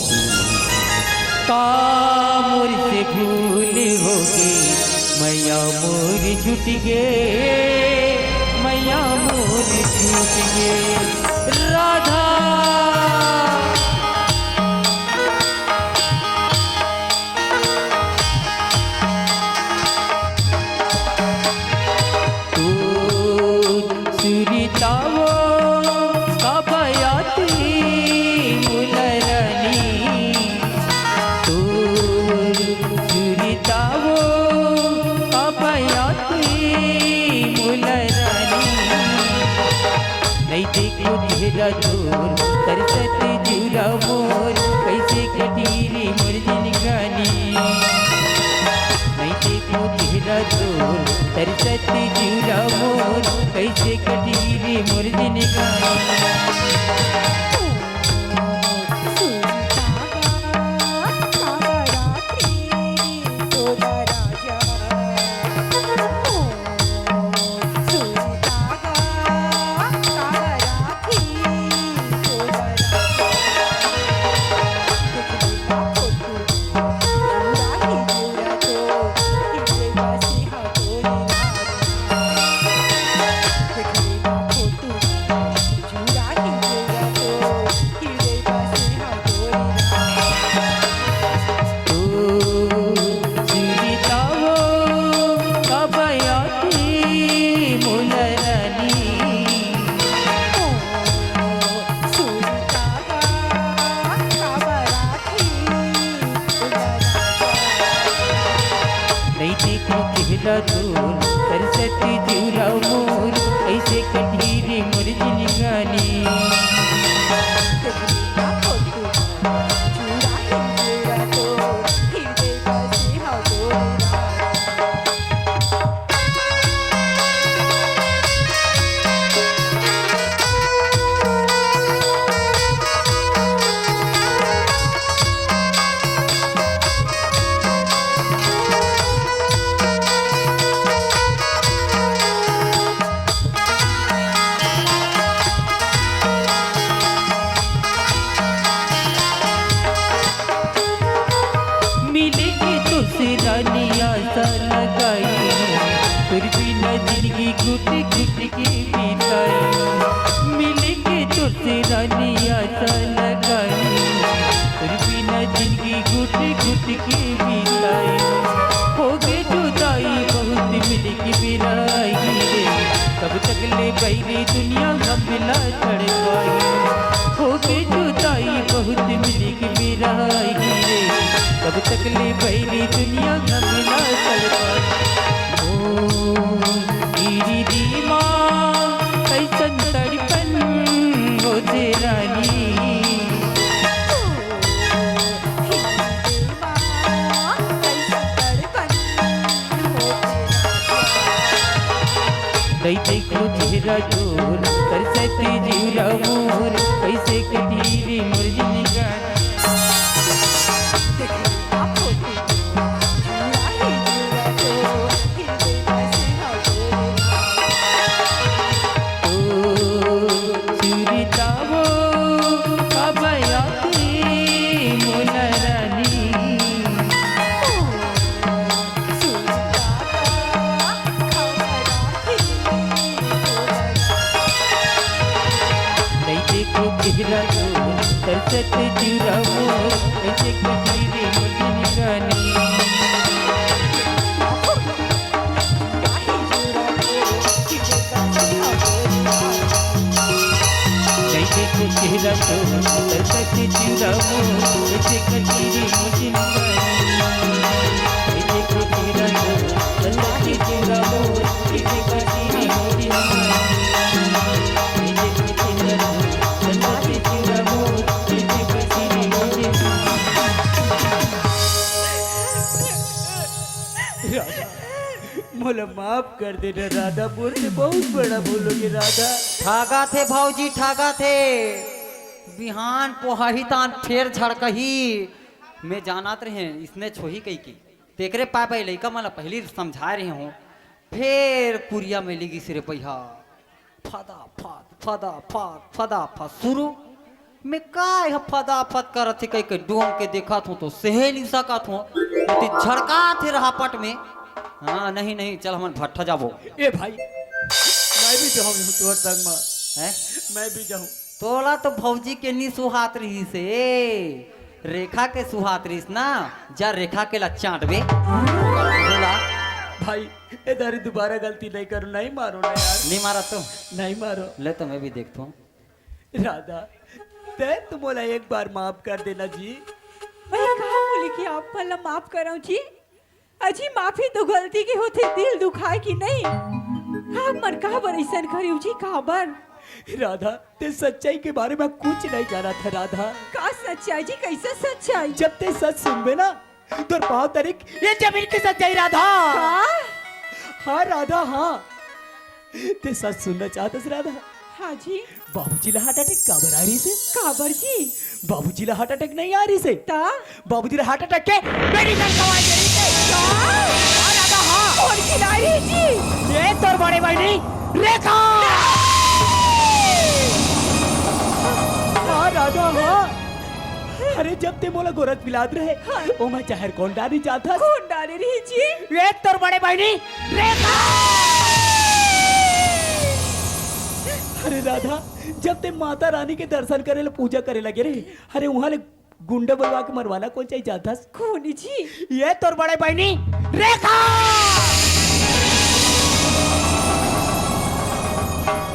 का मोर से भूल हो गई मैया मोर छूट गे मैया मोर छूट गे। राधा जोर तरसत जुरा मोर कैसे कटीरी मोर जिनगानी। नहीं देखो तेरा जोर तरसत जुरा मोर कैसे कटीरी मोर जिनगानी। चेहरा दूर सरस्वती जीरा मोर ऐसे कटीरे मोर जिनगानी मिलेगी तुझसे रानी आशा लगाई फिर भी न जिंदगी घुट घुट के बिताई मिलेगी तुझसे रानी आशा लगाई फिर भी न जिंदगी घुट घुट के बिताई हो गए जुदाई बहुत मिलेगी बिराई रे कब तक ले बैरी दुनिया हम मिला तड़पाई हो गए जुदाई बहुत मिलेगी बिराई रे कब तक ले बैरी दुनिया न मिला तड़पाई ओ गिरी दी माँ कैसन तड़पन हो जे रानी नहीं देखो चेहरा दूर सरस्वती जीरा मोर कैसे कटीरे मोर जिनगानी सरस्वती जीरा मोर ऐसे कटीरे मोर जिनगानी जैसे को चेहरा तो सरस्वती जीरा मोर ऐसे कटीरे मोर जिनगानी ऐसे को चेहरा तो सरस्वती जीरा मोर ऐसे कटीरे मोर जिनगानी मोला माफ कर देना राधा मोर से बहुत बड़ा भूलोगे राधा ठागा थे भाऊजी ठागा थे बिहान पोहाही तान फेर झड़कही मैं जानत रहे इसने छोही कही की तेकरे पाए पाए लइका मला पहली समझा रहे हूँ फिर पुरिया में लिगी सिरे पहिया फदा फद शुरू मैं काय फदा फद करत थे कई डूम के देखा थो तो सहेली सकत हूँ झड़का थे रहा पट में हाँ नहीं चल हम भट्ठा जाबो ए भाई मैं भी जाऊँ तोहर संग में हैं मैं भी जाऊँ तोला तो भौजी के नी सुहात रही से रेखा के सुहात रही ना जा रेखा के ला चाटबे बोला भाई इधर दोबारा गलती नहीं करो नहीं मारो ना यार नहीं मारा तो नहीं मारो ले तो मैं भी देखता हूँ राधा ते तुम बोला एक बार माफ कर देना जी मैं कहा बोली कि आप भला माफ कराऊं जी अजी माफी तो गलती की होते दिल दुखाए कि नहीं हाँ मन कहा बर ऐसा करी जी कहा बर राधा ते सच्चाई के बारे में कुछ नहीं जाना था राधा का सच्चाई जी कैसे सच्चाई जब ते सच सुनबे ना तो पाँव तारीख ये जमीन की सच्चाई राधा हाँ राधा हाँ ते सच सुनना चाहते राधा हाँ जी बाबूजी ला हार्ट अटैक काबर आ रही से काबर जी बाबूजी ला हार्ट अटैक नहीं आ रही से ता बाबूजी ला हार्ट अटैक के मेडिसिन खवाई दे रही से हाँ राधा हाँ और खिला रही जी ये तोर बड़े बहनी रेखा हाँ राधा हाँ अरे जब ते मोला गोरख पिलाद रहे ओ मैं जहर कौन डाली चाहता कौन डाले रही जी ये तोर बड़े बहनी रेखा अरे राधा जब ते माता रानी के दर्शन करे ले पूजा करे लगे रे अरे वहाँ ले गुंडा बलवा के मरवाना कौन चाहिए चाहता कौन जी ये तोर बड़े बहनी रेखा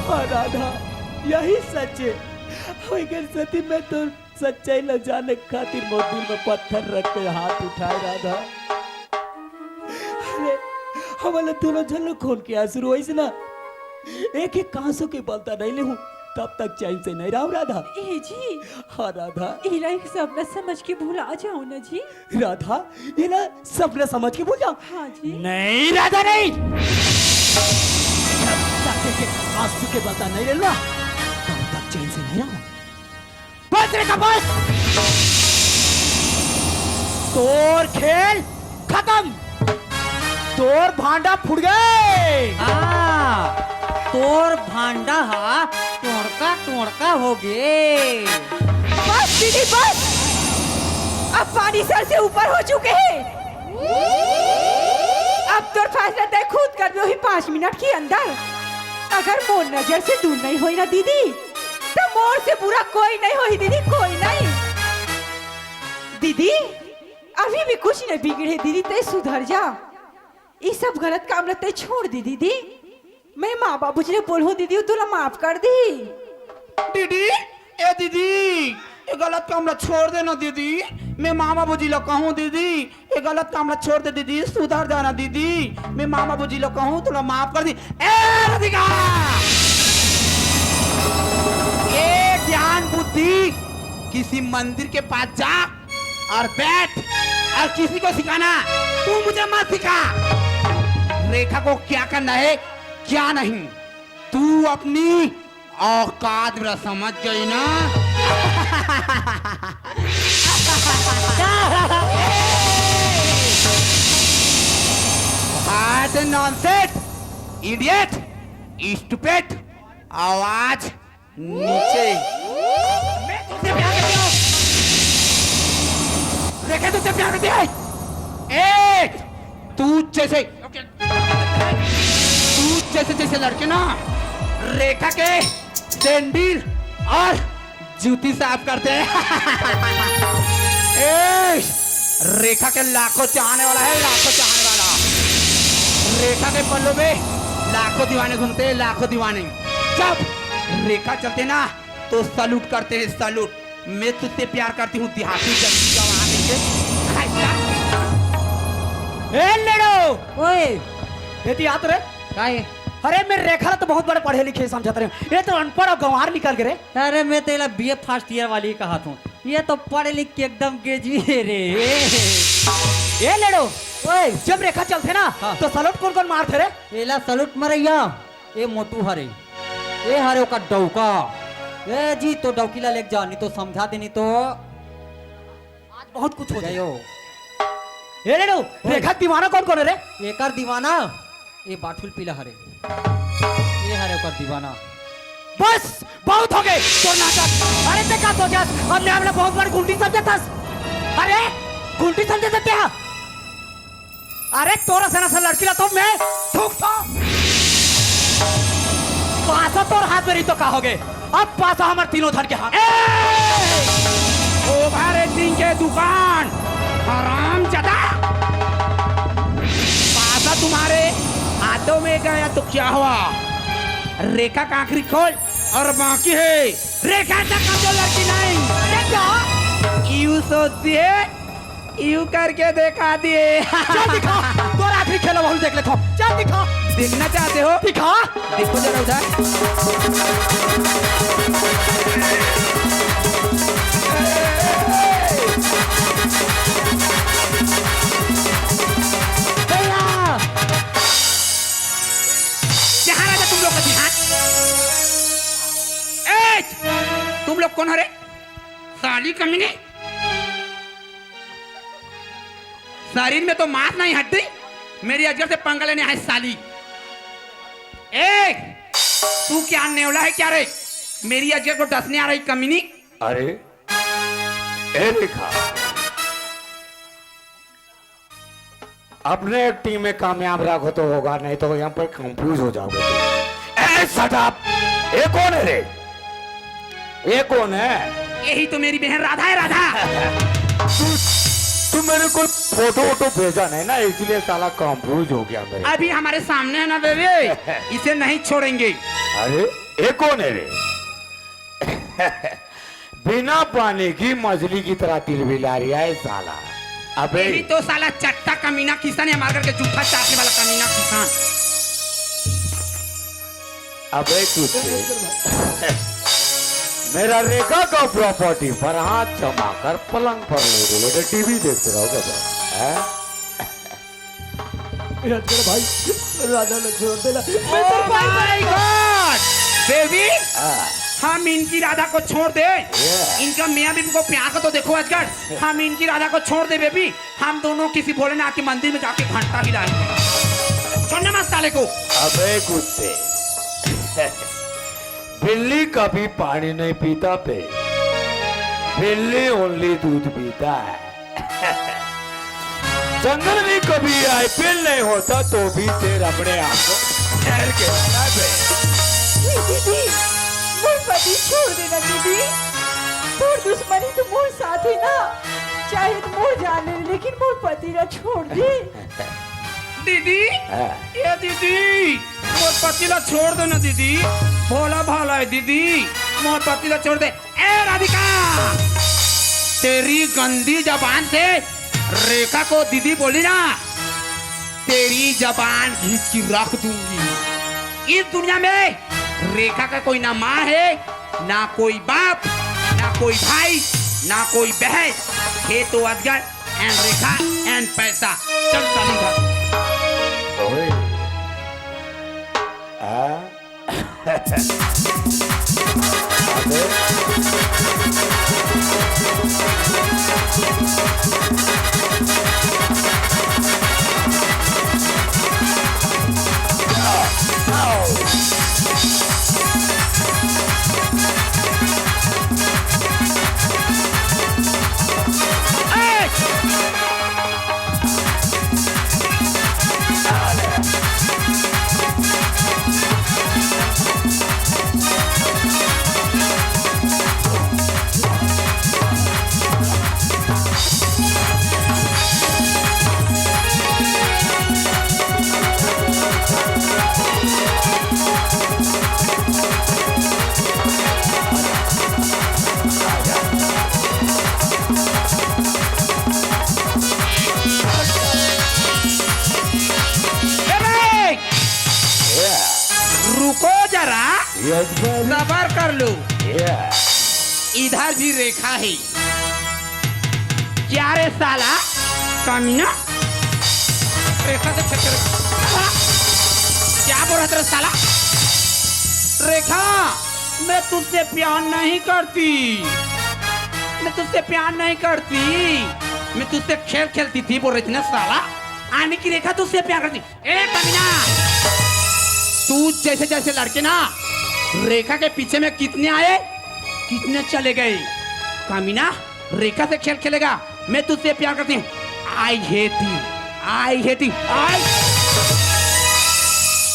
हाँ राधा यही सच है अगर सती में तो सच्चाई न जाने खातिर मोती में पत्थर रख के हाथ उठाए राधा अरे हमारा दोनों झल्लो खोल के आंसू रोइस ना, एक एक आंसू के बलता नहीं ले हूँ, तब तक चैन से नहीं रहा राधा। ए जी, हाँ राधा, इला एक सपना समझ के भुला जाओ ना जी। राधा ये ना सपना समझ के भूल जाओ। हाँ जी। नहीं राधा नहीं, जब तक एक एक आंसू के बलता नहीं ले लो, तब तक चैन से नहीं रहा। बस रे का बस, तोर खेल खत्म, तोर भांडा फुट गए। हाँ, तोर भांडा हा टोड़का हो गे। बस दीदी बस, अब पानी सर से ऊपर हो चुके हैं। अब तो फैसला तय खुद कर दो ही 5 मिनट के अंदर। अगर मोर नजर से दूर नहीं होई ना दीदी, तो मोर से बुरा कोई नहीं होई दीदी, कोई नहीं। दीदी अभी भी कुछ नहीं बिगड़े दीदी, तय सुधर जा। ये सब गलत काम रहते छोड़ दी दीदी। मैं माँ बाबू जी ने बोलो दीदी तुला माफ कर दी। दीदी ए दीदी ये गलत काम छोड़ देना दीदी, मैं मामा बुजी लोग कहूँ दीदी, ये गलत काम छोड़ दे दीदी, सुधर जाना दीदी, मैं मामा बुजी लोग कहूँ तुला माफ कर दी। ए राधिका, ये ज्ञान बुद्धि किसी मंदिर के पास जा और बैठ और किसी को सिखाना, तू मुझे मत सिखा रेखा को क्या करना है क्या नहीं, तू अपनी औकात मेरा समझ गई ना। What nonsense, idiot, stupid, आवाज नीचे। मैं तुझसे प्यार करती हूँ, रेखा तुझसे प्यार करती है। एक तू जैसे लड़के ना रेखा के सैंडल और जूती साफ करते हैं। रेखा के लाखों चाहने वाला है, लाखों चाहने वाला। रेखा के पल्लों में लाखों दीवाने घूमते हैं, लाखों दीवाने। जब रेखा चलते ना तो सलूट करते हैं, सलूट। मैं तुझसे प्यार करती हूँ देहाती जवान ए लड़ो, ओए ये याद रे। काहे? अरे मेरे रेखा तो बहुत बड़े पढ़े लिखे समझते रहे, ये तो अनपढ़ और गंवार निकल गए। अरे मैं तेरा बीए फर्स्ट ईयर वाली कहा था, ये तो पढ़े लिख के एकदम ग्रेजुएट रे। ये लड़ो, ओए जब रेखा चलते ना हाँ। तो सलूट कौन कौन मारते रे? एला सलूट मरैया, ए मोटू हरे, ए हरे का डौका। ए जी तो डौकीला लेके जा, नहीं तो समझा देनी तो आज बहुत कुछ हो जायो। ये लड़ो, रेखा दीवाना कौन कौन है रे? एकर दीवाना ए बाठुल पीला हरे, ये हरे ओकर दीवाना। बस बहुत हो गए तो नाटक। अरे ते का सोचा, हमने हमने बहुत बड़ी गुंडी समझा था। अरे गुंडी समझे थे क्या? अरे तोरा से ना सा लड़की ला तो मैं थूक था। पासा तोर हाथ में रही तो कहोगे, अब पासा हमारे तीनों धन के हाथ। ओवर एक्टिंग के दुकान हराम ज्यादा। पासा तुम्हारे हाथों में गया तो क्या हुआ? रेखा का आखिरी खोल और बाकी है रेखा तक का जो लड़की नहीं। क्या यू सोचती है? यू करके दिखा दिए। चल दिखा, तोरा आखिरी खेला बहुत देख लेता हूँ। चल दिखा, देखना चाहते हो? दिखा, देखो जरा उधर। जहाँ राजा तुम लोग का जिहाद। तुम लोग कौन हो रे? साली कमीने, शरीर में तो मांस नहीं हटती, मेरी अजगर से पंगा लेने आए साली। तू क्या नेवला है क्या रे? मेरी अजगर को डसने आ रही कमीनी। अरे ए रेखा, अपने टीम में कामयाब रखो तो होगा, नहीं तो यहाँ पर कंफ्यूज हो जाओगे तुम। ए शट अप, ये कौन है रे? ये कौन है? यही तो मेरी बहन राधा है। राधा तू मेरे को फोटो वोटो भेजा नहीं ना, इसलिए साला कंफ्यूज हो गया मेरे। अभी हमारे सामने है ना बेबी, इसे नहीं छोड़ेंगे। अरे ये कौन है रे? बिना पानी की मछली की तरह तिलबिला रही है साला। अबे यही तो साला चट्टा कमीना किसान है, हमारे घर के जूठा चाटने वाला कमीना किसान। अबे कुत्ते, मेरा रेखा का प्रॉपर्टी पर हाथ जमा कर पलंग पर ले बोले टीवी देखते रहोगे हैं? भाई राधा ने छोड़ देना। Oh my God! बेबी हम इनकी राधा को छोड़ दे। इनका मियाँ बीबी को प्यार का तो देखो आजकल। हम इनकी राधा को छोड़ दे बेबी। हम दोनों किसी भोलेनाथ के मंदिर में जाके घंटा हिलाएंगे। छोड़ना मत साले को। अबे कुत्ते, बिल्ली कभी पानी नहीं पीता पे, बिल्ली ओनली दूध पीता है। जंगल में कभी आईपीएल नहीं होता तो भी तेरे अपने आप को ठहर के रहना बे। दीदी मोर पति छोड़ देना दीदी, तोर दुश्मनी तो मोर साथ ही ना, चाहे तो मोर जाने लेकिन मोर पति ना छोड़ दे। दीदी ये दीदी मोर पति ला छोड़ दो ना दीदी, भोला भाला है दीदी, मोर पति ला छोड़ दे। ए राधिका, तेरी गंदी जबान से रेखा को दीदी बोली ना, तेरी जबान खींच की रख दूंगी। इस दुनिया में रेखा का कोई ना माँ है, ना कोई बाप, ना कोई भाई, ना कोई बहन है, तो अजगर एंड रेखा एंड पैसा। चल साली घर। ओए, रुको जरा, यस बाबू, सबर कर लो। यस। इधर भी रेखा है। क्या रे साला कमीना, रेखा से चक्कर क्या बोल रहा तेरा साला? रेखा, मैं तुझसे प्यार नहीं करती, मैं तुझसे प्यार नहीं करती, मैं तुझसे खेल खेलती थी बोल रही थी ना साला। आने की रेखा तुझसे प्यार करती। ए कमीना, तू जैसे जैसे लड़के ना रेखा के पीछे में कितने आए कितने चले गए। कमीना, रेखा से खेल खेलेगा, मैं तुझसे प्यार करती हूँ। I hate you, I hate you, I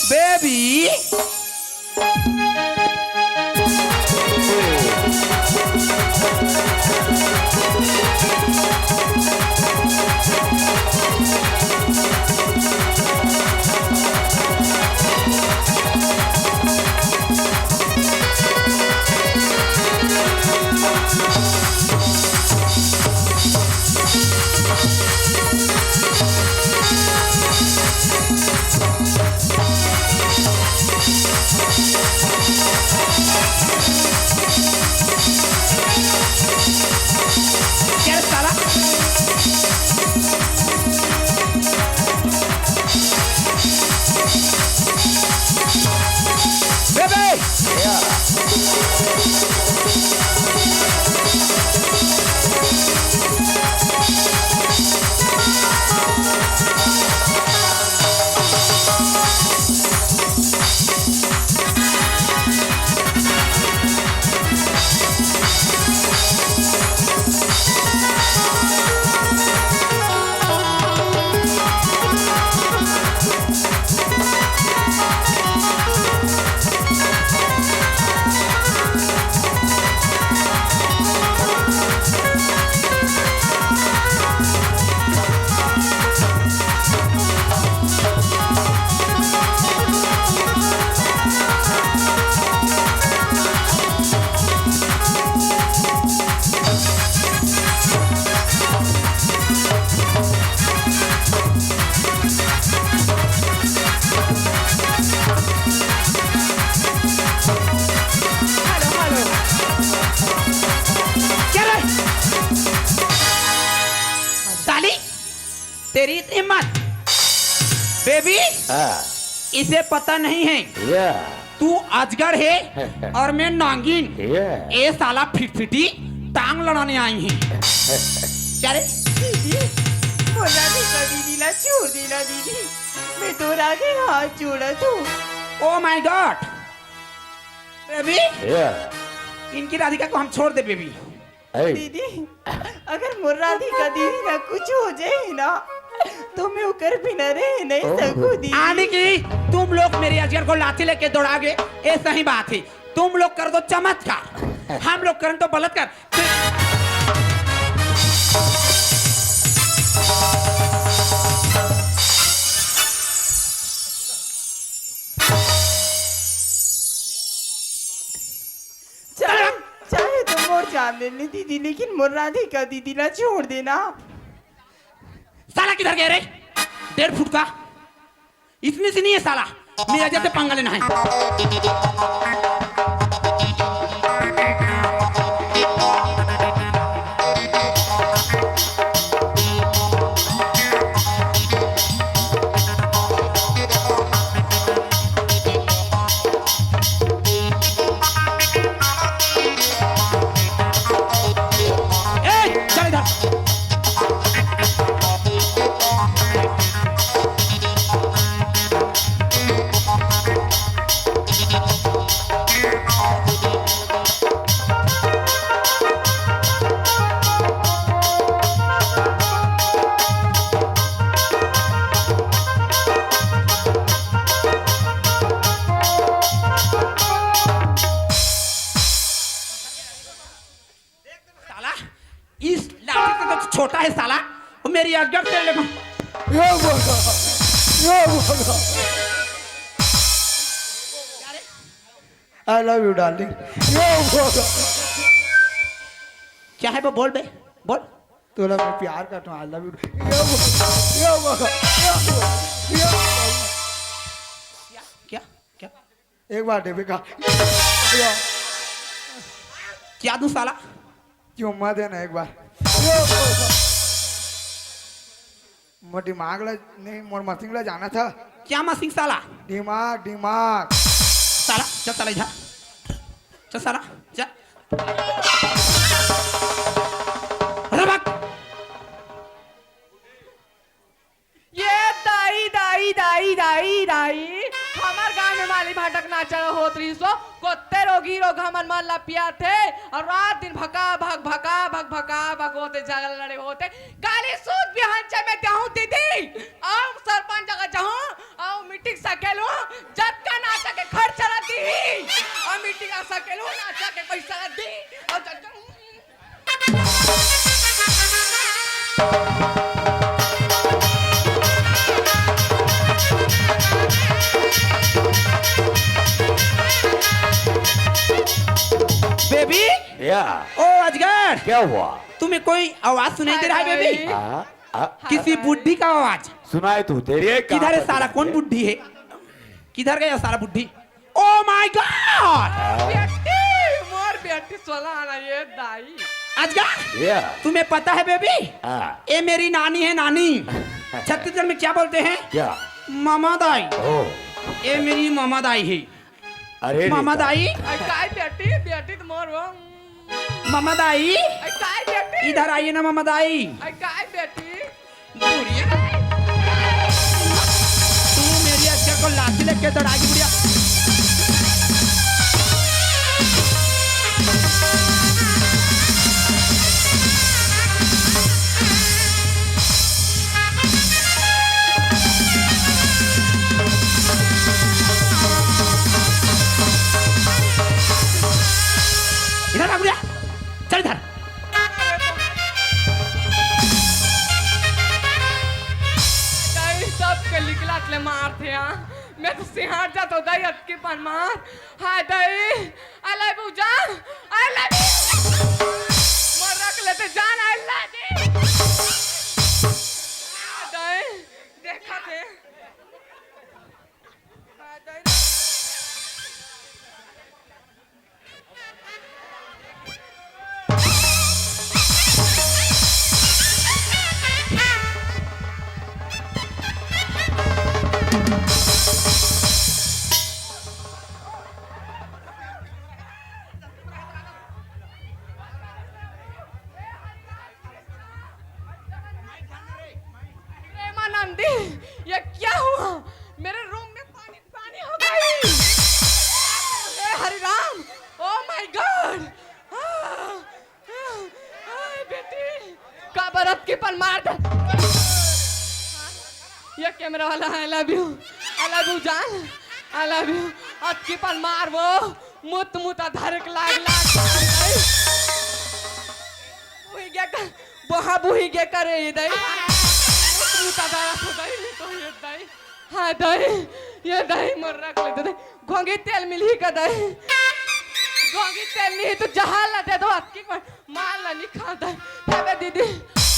baby. तेरी इतनी हिम्मत बेबी, हाँ, इसे पता नहीं है या, तू अजगर है और मैं नागिन। या, ये साला फिटफिटी टांग लड़ाने आई है। चले दीदी मुर्रा दी का दीदीला छोड़ देना दीदी, मैं तो आगे हाथ जोड़ा तू। ओ माय गॉड बेबी, या, इनकी राधिका को हम छोड़ दे बेबी। ऐ, दीदी अगर मुर्रा दी का दीदी ना कुछ हो जाए ना तो मैं उकर बिना रह नहीं सकूं दीदी। आने की तुम लोग मेरे अजगर को लाठी लेके दौड़ागे, ये सही बात है। तुम लोग कर दो चमत्कार, हम लोग करें तो बलात्कार। चाहे तुम और जान ले दीदी, लेकिन मुर्रा दी का दीदी ना छोड़ देना। साला किधर गया रे? 1.5 फुट का इतनी सी नहीं है साला, मेरे अजगर से पंगा लेना है। ए, चल इधर। साला इस लाठी से तो छोटा है साला, वो मेरी अजगर से ले। या बोलो, या बोलो। I love you, darling. या बोलो। क्या है वो? बोल बे, बोल। तोला मैं प्यार करता हूँ। I love you. या बोलो, या बोलो, या बोलो, या बोलो। क्या क्या एक बार देविका, या, क्या दूं साला? चुम्मा देना एक बार। या बोलो। मोर दिमाग ला नहीं, मोर मसिंग ला जाना था। क्या मसिंग साला? दिमाग, दिमाग। साला चल, साला इधर चल, साला चल। अरे भाग। ये दाई दाई दाई दाई दाई हमार गांव में माली भाटक नाचा होत रही सो कोत्ते रोगी रोग हमन मन ला पिया थे और रात दिन भका भग भका भग भका भग होते झगड़ लड़े होते गाली सूद बिहान में जाऊं दीदी और सरपंच जगह जाऊं और मीटिंग सकेलू जब का नाचा के खर्च चला दी और मीटिंग आ सकेलू नाचा के पैसा दी और जब बेबी, या, ओ अजगर, क्या हुआ? तुम्हें कोई आवाज सुनाई दे रहा है बेबी? किसी बुढ़ी का आवाज। सुनाए तू तेरी एक किधर है सारा? कौन बुढ़ी है? किधर गया सारा बुढ़ी? ओ माय गॉड! बेटी मोर बेटी सोला आना ये दाई अजगर, या, तुम्हें पता है बेबी, हाँ, ये मेरी नानी है। नानी छत्तीसगढ़ में क्या बोलते हैं? क्या? मामा दाई। ओ, ये मेरी मामा दाई है। अरे मामा नीता। दाई, काय बेटी बेटी तो मोर मामा दाई, काय बेटी इधर आइए ना मामा दाई। काय बेटी बुढ़िया, तू मेरी अजगर को लाठी लेके दौड़ाएगी बुढ़िया। इधर आ बुढ़िया, चल इधर। सब के निकलत ले मारते हैं मैं तो सिहार जाता हूँ दाई अटके पान मार हाय दाई आई लव यू जान आई लव यू मर रख लेते जान आई लव यू दाई देखा थे हाय दाई नंदी, ये क्या हुआ? मेरे रूम में पानी पानी हो गई। हे Hari Ram, oh my God. बेटी का बरत की पल मार दे। ये कैमरा वाला, आई लव यू जान, आई लव यू। अब की पल मार वो मुत मुत धरक लाग बुही गे कर बहा बुही गे करे दई मुत धरक हो दई तो ये दई। हाँ दई, ये दई मर रख ले दई। घोंगी तेल मिली का दई, घोंगी तेल नहीं तो जहाल ला दे दो। अक्की पर मार ला नहीं खा दई। हे दीदी,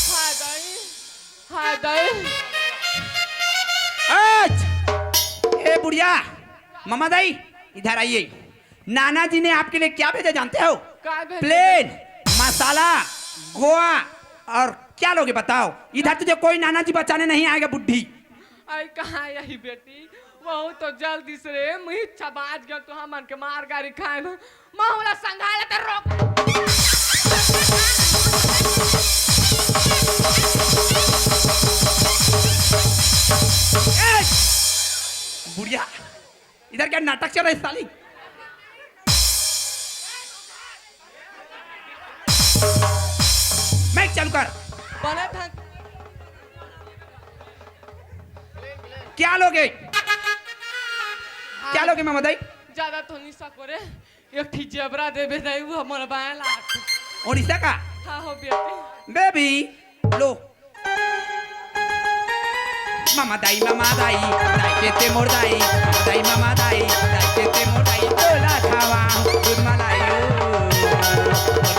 हाँ दई, हाँ दई। ए बुढ़िया, मामा दाई इधर आइए। नाना जी ने आपके लिए क्या भेजा जानते हो? प्लेन, मसाला, गोवा और क्या लोगे बताओ? इधर तुझे कोई नाना जी बचाने नहीं आएगा बुढ़ी। आई कहाँ यही बेटी, वो तो जल्दी से रे मुही छबाज गया तो हमन के मार गाड़ी खाए में माहौला संभाले ते रोक। बुढ़िया, इधर क्या नाटक चल रहा है साली? मैं चालू कर। बने था क्या लोगे? क्या लोगे मामा दाई? ज्यादा तो नहीं सको रे, एक ठीक जेबरा दे बे दई वो हमर बाया लाख। ओडिशा का? हाँ हो बेटी। बेबी लो। मामा दाई दाई केते मोर दाई, मामा दाई केते मोर दाई। तोला खावा दूध मलाई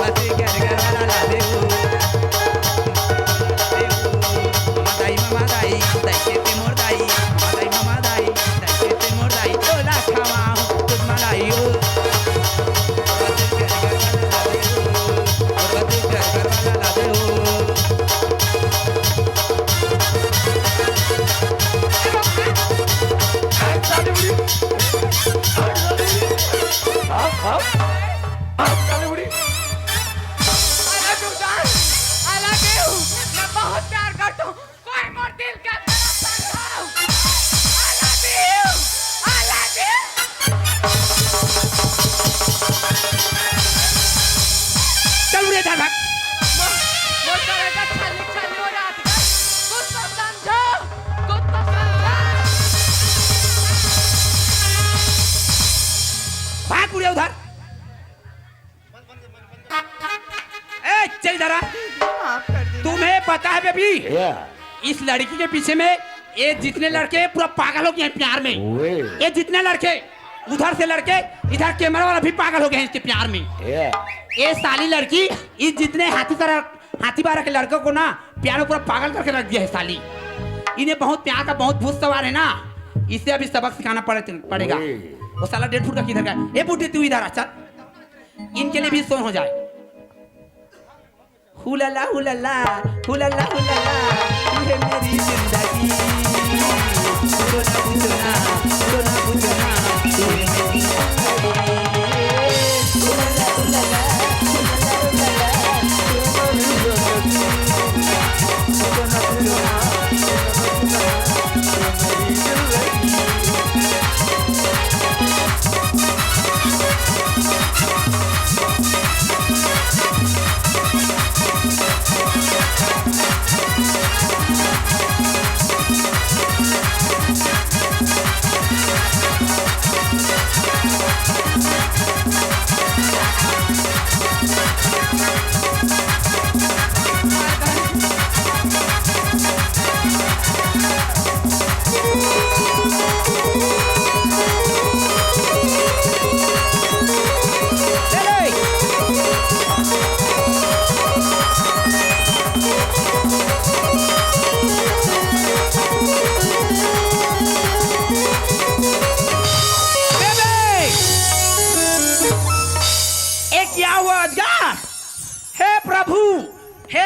बसे घर वाला ला दे। मामा दाई केते मोर दाई, मामा दाई केते मोर दाई। तोला खावा दूध मलाई बसे घर वाला ला दे। उधर चल जरा। तुम्हें पता है बेबी, इस लड़की के पीछे में ये जितने लड़के पूरा पागल हो गए हैं प्यार में। ये जितने लड़के उधर से लड़के इधर कैमरा वाला भी पागल हो गए हैं इसके प्यार में। ये साली लड़की इस जितने हाथी बारह के लड़कों को ना प्यार में पूरा पागल करके रख दिया है साली। इन्हें बहुत प्यार का बहुत भूत सवार है ना, इसे अभी सबक सिखाना पड़ेगा। वो साला 1.5 फुट का किधर का? ये बूढ़ी तू इधर आ चल, इनके लिए भी सोन हो जाए। हुलला हुलला हुलला हुलला तू है मेरी जिंदगी, सोना बुझना सोना बुझना तू है मेरी जिंदगी। हुलला हुलला हुलला हुलला सोना बुझना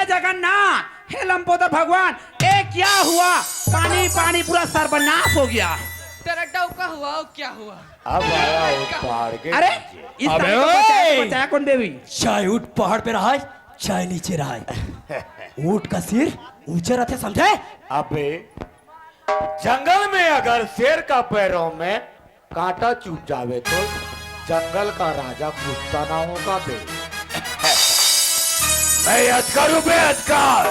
जगन्नाथ, हे लंबोदर भगवान, ये क्या हुआ? पानी पानी पूरा सर्वनाश हो गया। तेरा डौका हुआ क्या हुआ? अब आया वो पहाड़ के। अरे इस तारीख को बचाया कौन बेबी? चाहे ऊँट पहाड़ पे रहा है, चाहे नीचे रहा है, ऊँट का सिर ऊंचे रहते समझे? अबे जंगल में अगर शेर का पैरों में कांटा चुभ जावे तो जंगल का राजा पूछता ना होगा बे। मैं अजगर हूं बे, अजगर।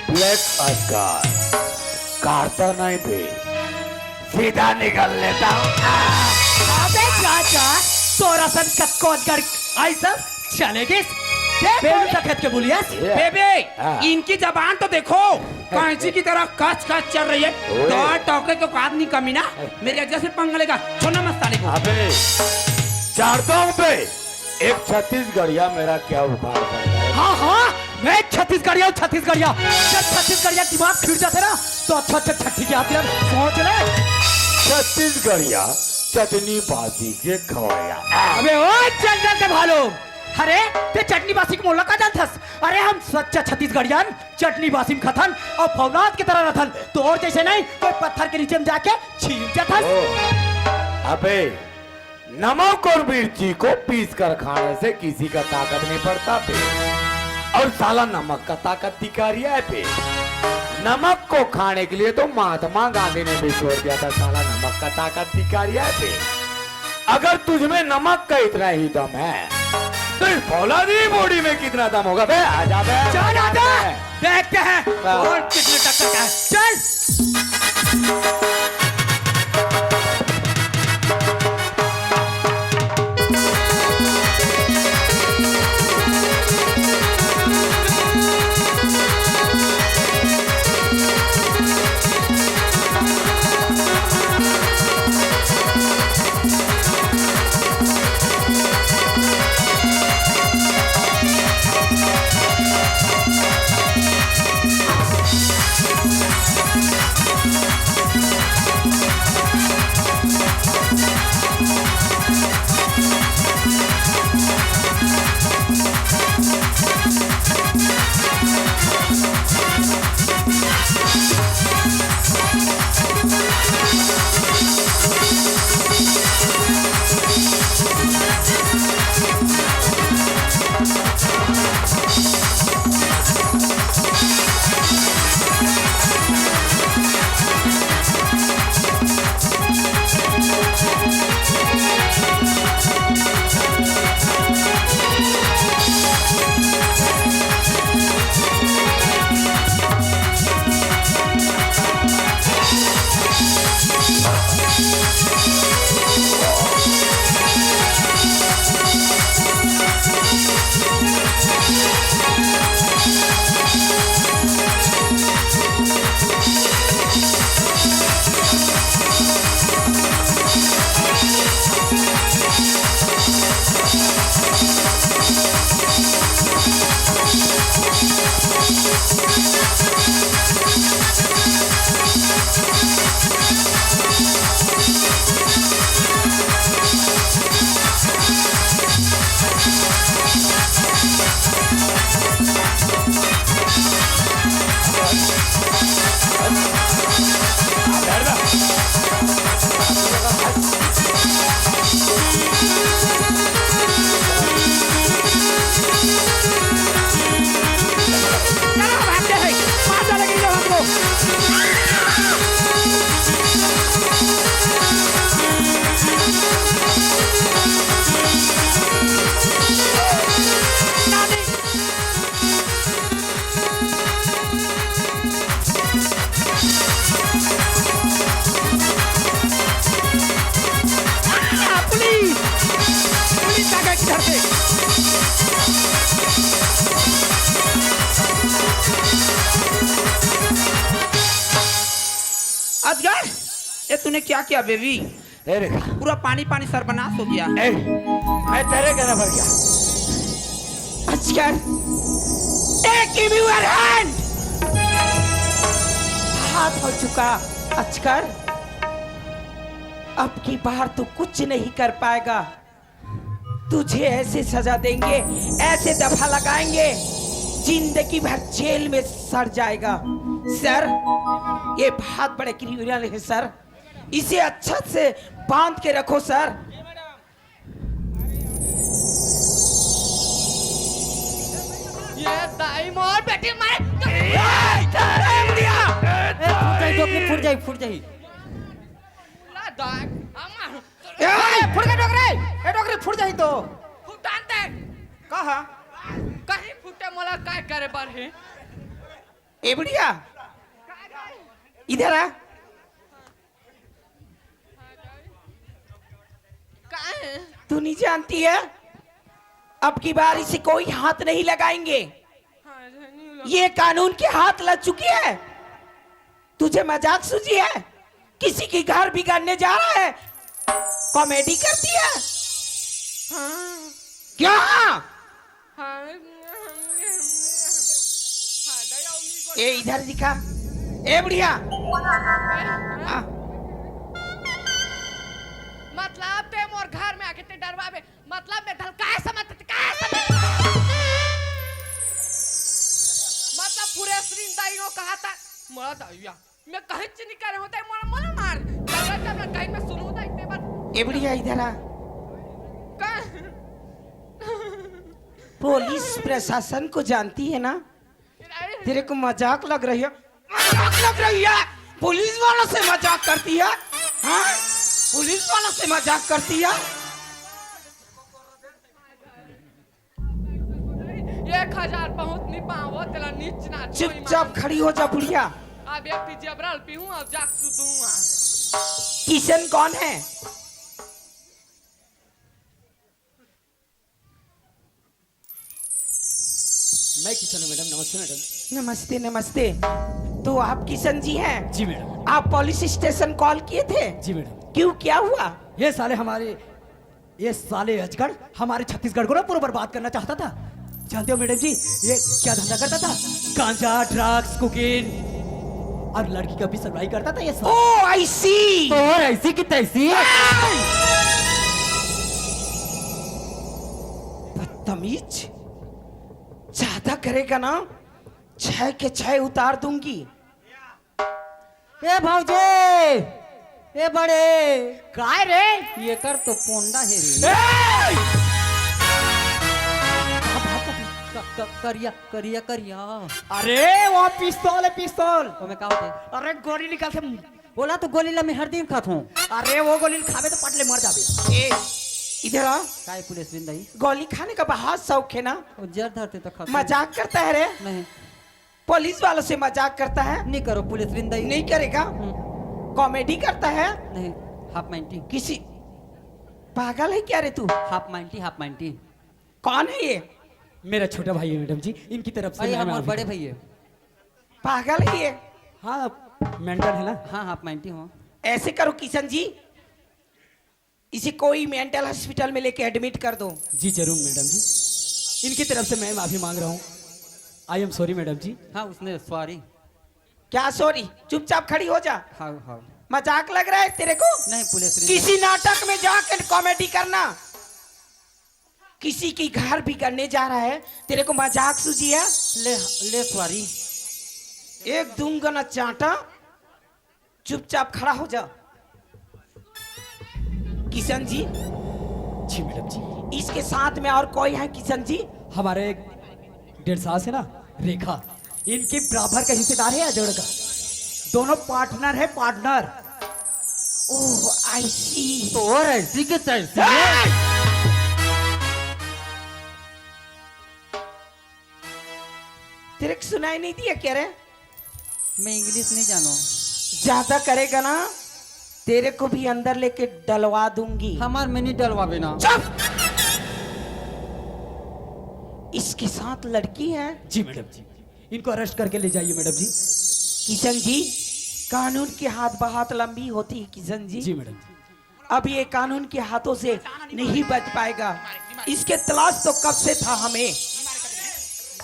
ब्लैक अजगर, काटता नहीं बे, सीधा निकल लेता हूं। अबे चाचा, तोरा सन कक्को अजगर आई सब चलेगी पेड़ तक खेत के बोलिए। बेबे हाँ। इनकी जबान तो देखो, कैंची की तरह कच कच चल रही है। ओए। तो टोकरे को आदमी कमी ना, मेरे अज्जा से पंगा लेगा। छोड़ना मत साले को। अबे जानता हूं बे, एक छत्तीसगढ़िया मेरा क्या उखाड़ करता है। हाँ हाँ, मैं छत्तीसगढ़िया छत्तीसगढ़िया। जब छत्तीसगढ़िया दिमाग फिर जाते ना तो अच्छा अच्छा छठी की आती है, सोच ले। छत्तीसगढ़िया चटनी बाजी के खवैया। अबे ओ जंगल के भालू, अरे ते चटनी बासी को मोला का जानथस? अरे हम सच्चा छत्तीसगढ़ियन चटनी बासी में खथन और फौलाद की तरह रथन, तो और जैसे नहीं कोई पत्थर के नीचे में जाके छीन जाथस। अबे नमक और मिर्ची को पीस कर खाने से किसी का ताकत नहीं पड़ता पे, और साला नमक का ताकत दिखारिया है पे। नमक को खाने के लिए तो महात्मा गांधी ने भी छोड़ दिया था, साला नमक का ताकत दिखारिया है पे। अगर तुझमें नमक का इतना ही दम है तो इस फौलादी बॉडी में कितना दम होगा बे? आजा बे, चल आजा, बे। देखते हैं हाँ। और कितने टक्कर का है। चल अजगर, ये तूने क्या किया बेबी? ए रेखा, पूरा पानी पानी सर्वनाश हो गया। ए, मैं तेरे कहने पर गया। अजगर, give me your hand! हाथ हो चुका अजगर, अब की बार तू कुछ नहीं कर पाएगा। तुझे ऐसे सजा देंगे, ऐसे दफा लगाएंगे, जिंदगी भर जेल में सड़ जाएगा। सर, ये बहुत बड़े क्रिमिनल है सर, इसे अच्छा से बांध के रखो सर। ये दाई मोर बेटी मारे। ए, फुट जाई ला दाग अमा फुट गए डोगरे ए डोगरे फुट जाई तो फुटान दे कहा कहीं फुटे मला काय करे बार है ए बुढ़िया इधर आ काय है तू नहीं जानती है अब की बार इसे कोई हाथ नहीं लगाएंगे हाँ नहीं ये कानून के हाथ लग चुकी है तुझे मजाक सूझी है किसी की घर बिगाड़ने जा रहा है कॉमेडी करती है हाँ क्या हाँ हाँ ए इधर दिखा ए बुढ़िया आ, मतलब ते मोर घर में आके ते डरवावे मतलब में ढल काय समझते मतलब पूरे श्रींदाइयों कहा था मरा दाइया मैं कहीं से नहीं कर रहा होता मोर मन मार जब मैं कहीं में सुनूं था इतने बार ए बुढ़िया इधर आ का पुलिस प्रशासन को जानती है ना तेरे को मजाक लग रही है मजाक लग रही है पुलिस वालों से मजाक करती है हाँ पुलिस वालों से मजाक करती है 1000 बहुत नहीं पावो तेरा नीच ना चुपचाप खड़ी हो जा बुढ़िया अब एक पी जबरल पीऊं अब जाक सुतूंगा किशन कौन है मैं किशन हूँ मैडम। नमस्ते मैडम। नमस्ते नमस्ते तो आप किशन जी हैं जी मैडम। आप पुलिस स्टेशन कॉल किए थे जी मैडम। क्यों क्या हुआ ये साले अजगर हमारे छत्तीसगढ़ को ना पूरा बर्बाद करना चाहता था। जानते हो मैडम जी ये क्या धंधा करता था? गांजा, ड्रग्स, कोकीन और लड़की का भी सप्लाई करता था ये सब। ओ आई सी और ऐसी की तैसी बदतमीज ज्यादा करेगा ना 6 के 6 उतार दूंगी ए भाऊजी ए बड़े काय रे? ये कर तो पोंडा है रे करिया करिया करिया अरे वो पिस्तौल है पिस्तौल। ओ मैं का होते अरे गोली निकाल के बोला तो गोली ला मैं हर दिन खात हूँ अरे वो गोली खावे तो पटले मर जाबे। ए इधर आ काय पुलिस बिंदाई गोली खाने का बहुत शौक है ना वो जर धरते तो खाता मजाक करता है रे नहीं पुलिस वालों से मजाक करता है नहीं करो पुलिस बिंदाई नहीं करेगा कॉमेडी करता है नहीं हाफ 90 किसी पागल है क्या रे तू हाफ 90 कौन है ये मेरा छोटा भाई है मैडम जी इनकी तरफ से अरे मैं हमारे माफी बड़े भैया पागल है ये हाँ मेंटल है ना। हाँ हाफ 90 हो ऐसे करो किशन जी इसे कोई मेंटल हॉस्पिटल में लेके एडमिट कर दो जी जरूर मैडम जी इनकी तरफ से मैं माफी मांग रहा हूँ। आई एम सॉरी मैडम जी। हाँ उसने सॉरी क्या सॉरी चुपचाप खड़ी हो जा हाँ हाँ मजाक लग रहा है तेरे को नहीं पुलिस किसी नाटक में जाकर कॉमेडी करना किसी की घर भी करने जा रहा है तेरे को मजाक सूझी है ले सॉरी एक दूंगा ना चांटा चुपचाप खड़ा हो जा किशन जी जी मैडम जी। इसके साथ में और कोई है किशन जी हमारे डेढ़ सास है ना रेखा इनके बराबर का हिस्सेदार है अजगर का। दोनों पार्टनर है पार्टनर। ओह आई सी तो और ऐसी की तैसी तेरे को सुनाई नहीं दिया क्या रे मैं इंग्लिश नहीं जानो ज्यादा करेगा ना तेरे को भी अंदर लेके डलवा दूंगी हमार में नहीं डलवा बिना चुप इसके साथ लड़की है जी मैडम जी इनको अरेस्ट करके ले जाइए मैडम जी। किशन जी कानून की हाथ बहात लंबी होती है किशन जी जी मैडम जी। अब ये कानून के हाथों से नहीं बच पाएगा इसके तलाश तो कब से था हमें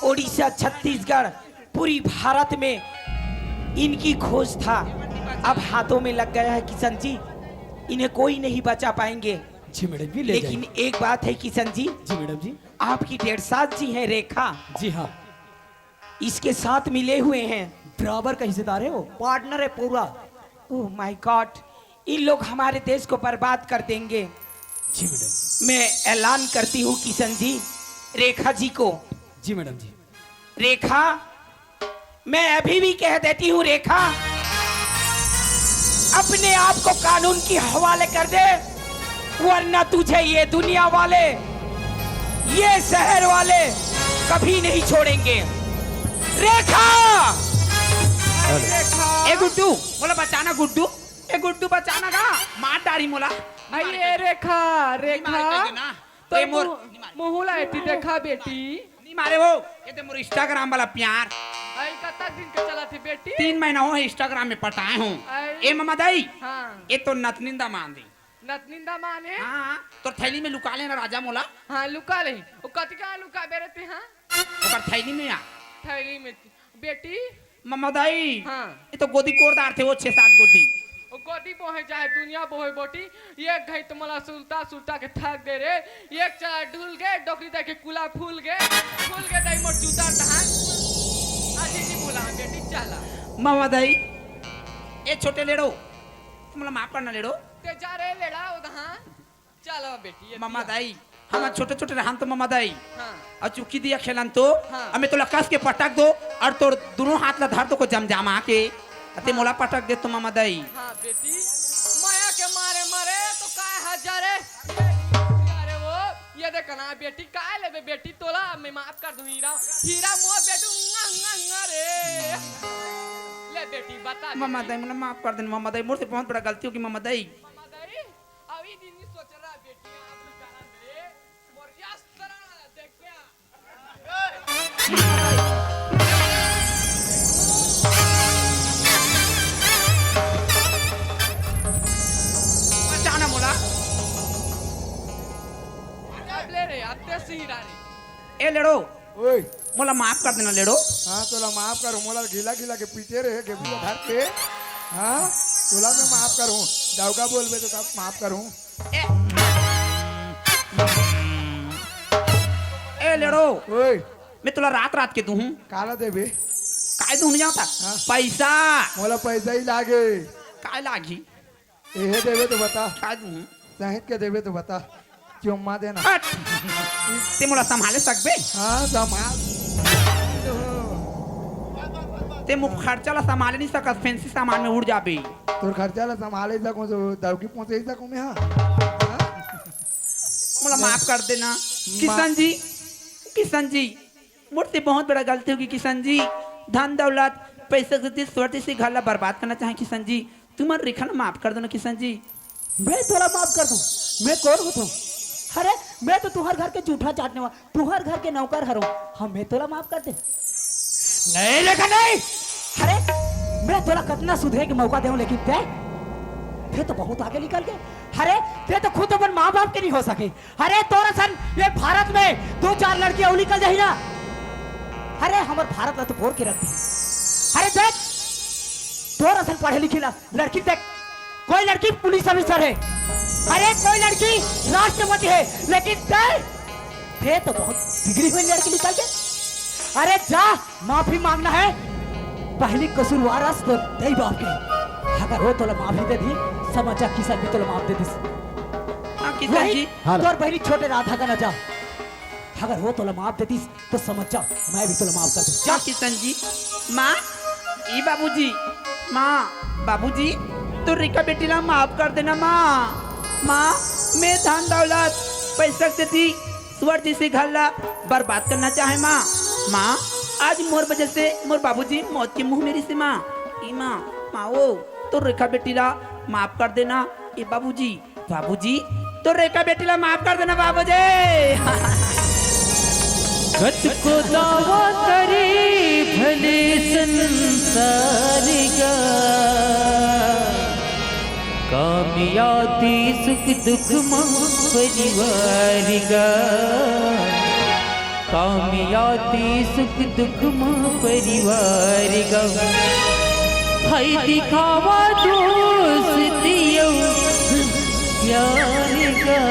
उड़ीसा छत्तीसगढ़ पूरी भारत में इनकी खोज था अब हाथों में लग गया है किशन जी इन्हें कोई नहीं बचा पाएंगे जी मैडम जी ले लेकिन एक बात है किशन जी जी मैडम जी। आपकी 1.5 साल जी है रेखा जी हाँ इसके साथ मिले हुए हैं बराबर का हिस्सेदार है वो पार्टनर है पूरा। ओह माय गॉड इन लोग हमारे देश को बर्बाद कर देंगे जी मैडम मैं ऐलान करती हूँ किशन जी रेखा जी को जी मैडम जी। रेखा मैं अभी भी कह देती हूँ रेखा अपने आप को कानून की हवाले कर दे, वरना तुझे ये दुनिया वाले, ये शहर वाले कभी नहीं छोड़ेंगे। रेखा, ए गुड्डू, बोला बचाना गुड्डू, ए गुड्डू बचाना का मार डारी मोला। अरे रेखा रेखा तो ये मोर मुहुला एटी देखा बेटी नहीं मारे वो, ये तो मोर इंस्टाग्राम वाला प्यार। आई कतक दिन के चला थी बेटी 3 महीना हो इंस्टाग्राम में पटाए हूँ। अरे। ए ममा दाई, हाँ ये तो नतनिंदा मान दी। नतनिंदा माने हाँ तो थैली में लुका लेना राजा मोला, हाँ लुका ले वो कतिका लुका बेरते हाँ ओकर थैली में आ। थैली में बेटी ममा दाई, हाँ ये तो गोदी कोरदार थे वो 6-7 गोदी। वो गोदी बोहे चाहे दुनिया बोहे बोटी एक घई तो मला सुलता सुलता के थक दे रे एक चला ढूल गए डोकरी दे के कुला फूल गए दाई मोर जूता तहां आज नहीं बोला बेटी चला ममा दाई, ये छोटे लेड़ो तुमला माफ करना लेड़ो। ते जा रे लेड़ा उधहां चलो बेटी ये ममा दाई, हम छोटे छोटे रहन तो ममा दाई हाँ और चुकी दिया खेलन तो हाँ। हमें तो कस के पटक दो और तोर दोनों हाथ ला धर दो को जमजमा के अते मोला पटक दे तो ममा दाई। हाँ बेटी माया के मारे मारे तो काय हजारे अरे वो ये देखना बेटी काय लेबे बेटी तोला मैं माफ कर दूं हीरा हीरा मोर बेटू रे ले बेटी बता ममा दाई मुझे माफ कर देना ममा दाई, मोर से बहुत बड़ा गलती होगी ममा दाई। मामा दाई अभी दिन नहीं सोच रहा बेटी आप लोग जाना दे मोर यस तरह देख क्या बचाना मोला। अब ले रे अब ते हीरा रे ए लेड़ो ओए मोला माफ कर देना लेड़ो। हाँ तोला माफ करूँ, मोला घिला घिला के पीछे रहे के भी धर के, हाँ तोला मैं माफ करूँ, जाऊगा बोलबे तो तब माफ करूँ। ए लेड़ो, ओए मैं तुला रात रात के दूं काला देबे, काय दूं नहीं जाता हाँ। पैसा मोला पैसा ही लागे, काय लागी एहे देबे तो बता, काय दूं सहित के देबे तो बता, चुम्मा देना। हट ते मोला संभाले सकबे, हाँ समाज ते मुख खर्चा ला संभाले नहीं सकत, फैंसी सामान में उड़ जाबे। तोर खर्चा ला संभाले सकूँ तो दौकी पहुँचे सकूँ मैं, हाँ मोला माफ कर देना किशन जी, किशन जी मुझसे बहुत बड़ा गलती होगी किशन जी। धन दौलत पैसे से छोटी सी घर ला बर्बाद करना चाहे किशन जी, तुम्हारे रेखा ना माफ कर देना किशन जी। मैं थोड़ा माफ कर दूं, मैं कौन हूँ तुम? अरे मैं तो तुम्हारे घर के जूठा चाटने वाला, तुम्हारे घर के नौकर हूँ, हमें थोड़ा माफ कर दे। नहीं लेकिन नहीं, अरे मैं थोड़ा कितना सुधरे के मौका दूं, लेकिन ते तो बहुत आगे निकल गए। अरे ते तो खुद अपन माँ बाप के नहीं हो सके। अरे तोरा सन ये भारत में 2-4 लड़कियां उली निकल जाही ना, अरे हमारे भारत में तो बोर के रखती। अरे देख तोरा सन पढ़े लिखी लड़की देख, कोई लड़की पुलिस ऑफिसर है, अरे कोई लड़की राष्ट्रपति है, लेकिन ते तो बहुत बिगड़ी हुई लड़की निकल के। अरे जा माफी मांगना है, पहली कसूरवार तो दे बाप के, अगर वो तो माफी दे दी समझा किसान भी तो माफ दे दी। हाँ किशन जी, तोर बहनी छोटे राधा का न जा, अगर वो तो माफ देती तो समझ जा मैं भी तो माफ कर दूं। जा किशन जी। माँ ई बाबूजी, माँ बाबूजी तो रेखा बेटी ला माफ कर देना माँ। माँ मैं धन दौलत पैसा से थी स्वर जैसे घर ला बर्बाद करना चाहे माँ। माँ आज मोर वजह से मोर बाबूजी मौत के मुंह मेरी से माँ। ई माँ माँ वो तो रेखा बेटी ला माफ कर देना। ये बाबूजी, बाबूजी तो रेखा बेटी ला माफ कर देना बाबूजी। गत को दावा करे भले संसार का, कामयाबी सुख दुख मां परिवार का, कामयाबी सुख दुख मां परिवार का। हाय दिखावा दोस्तियों प्यार का,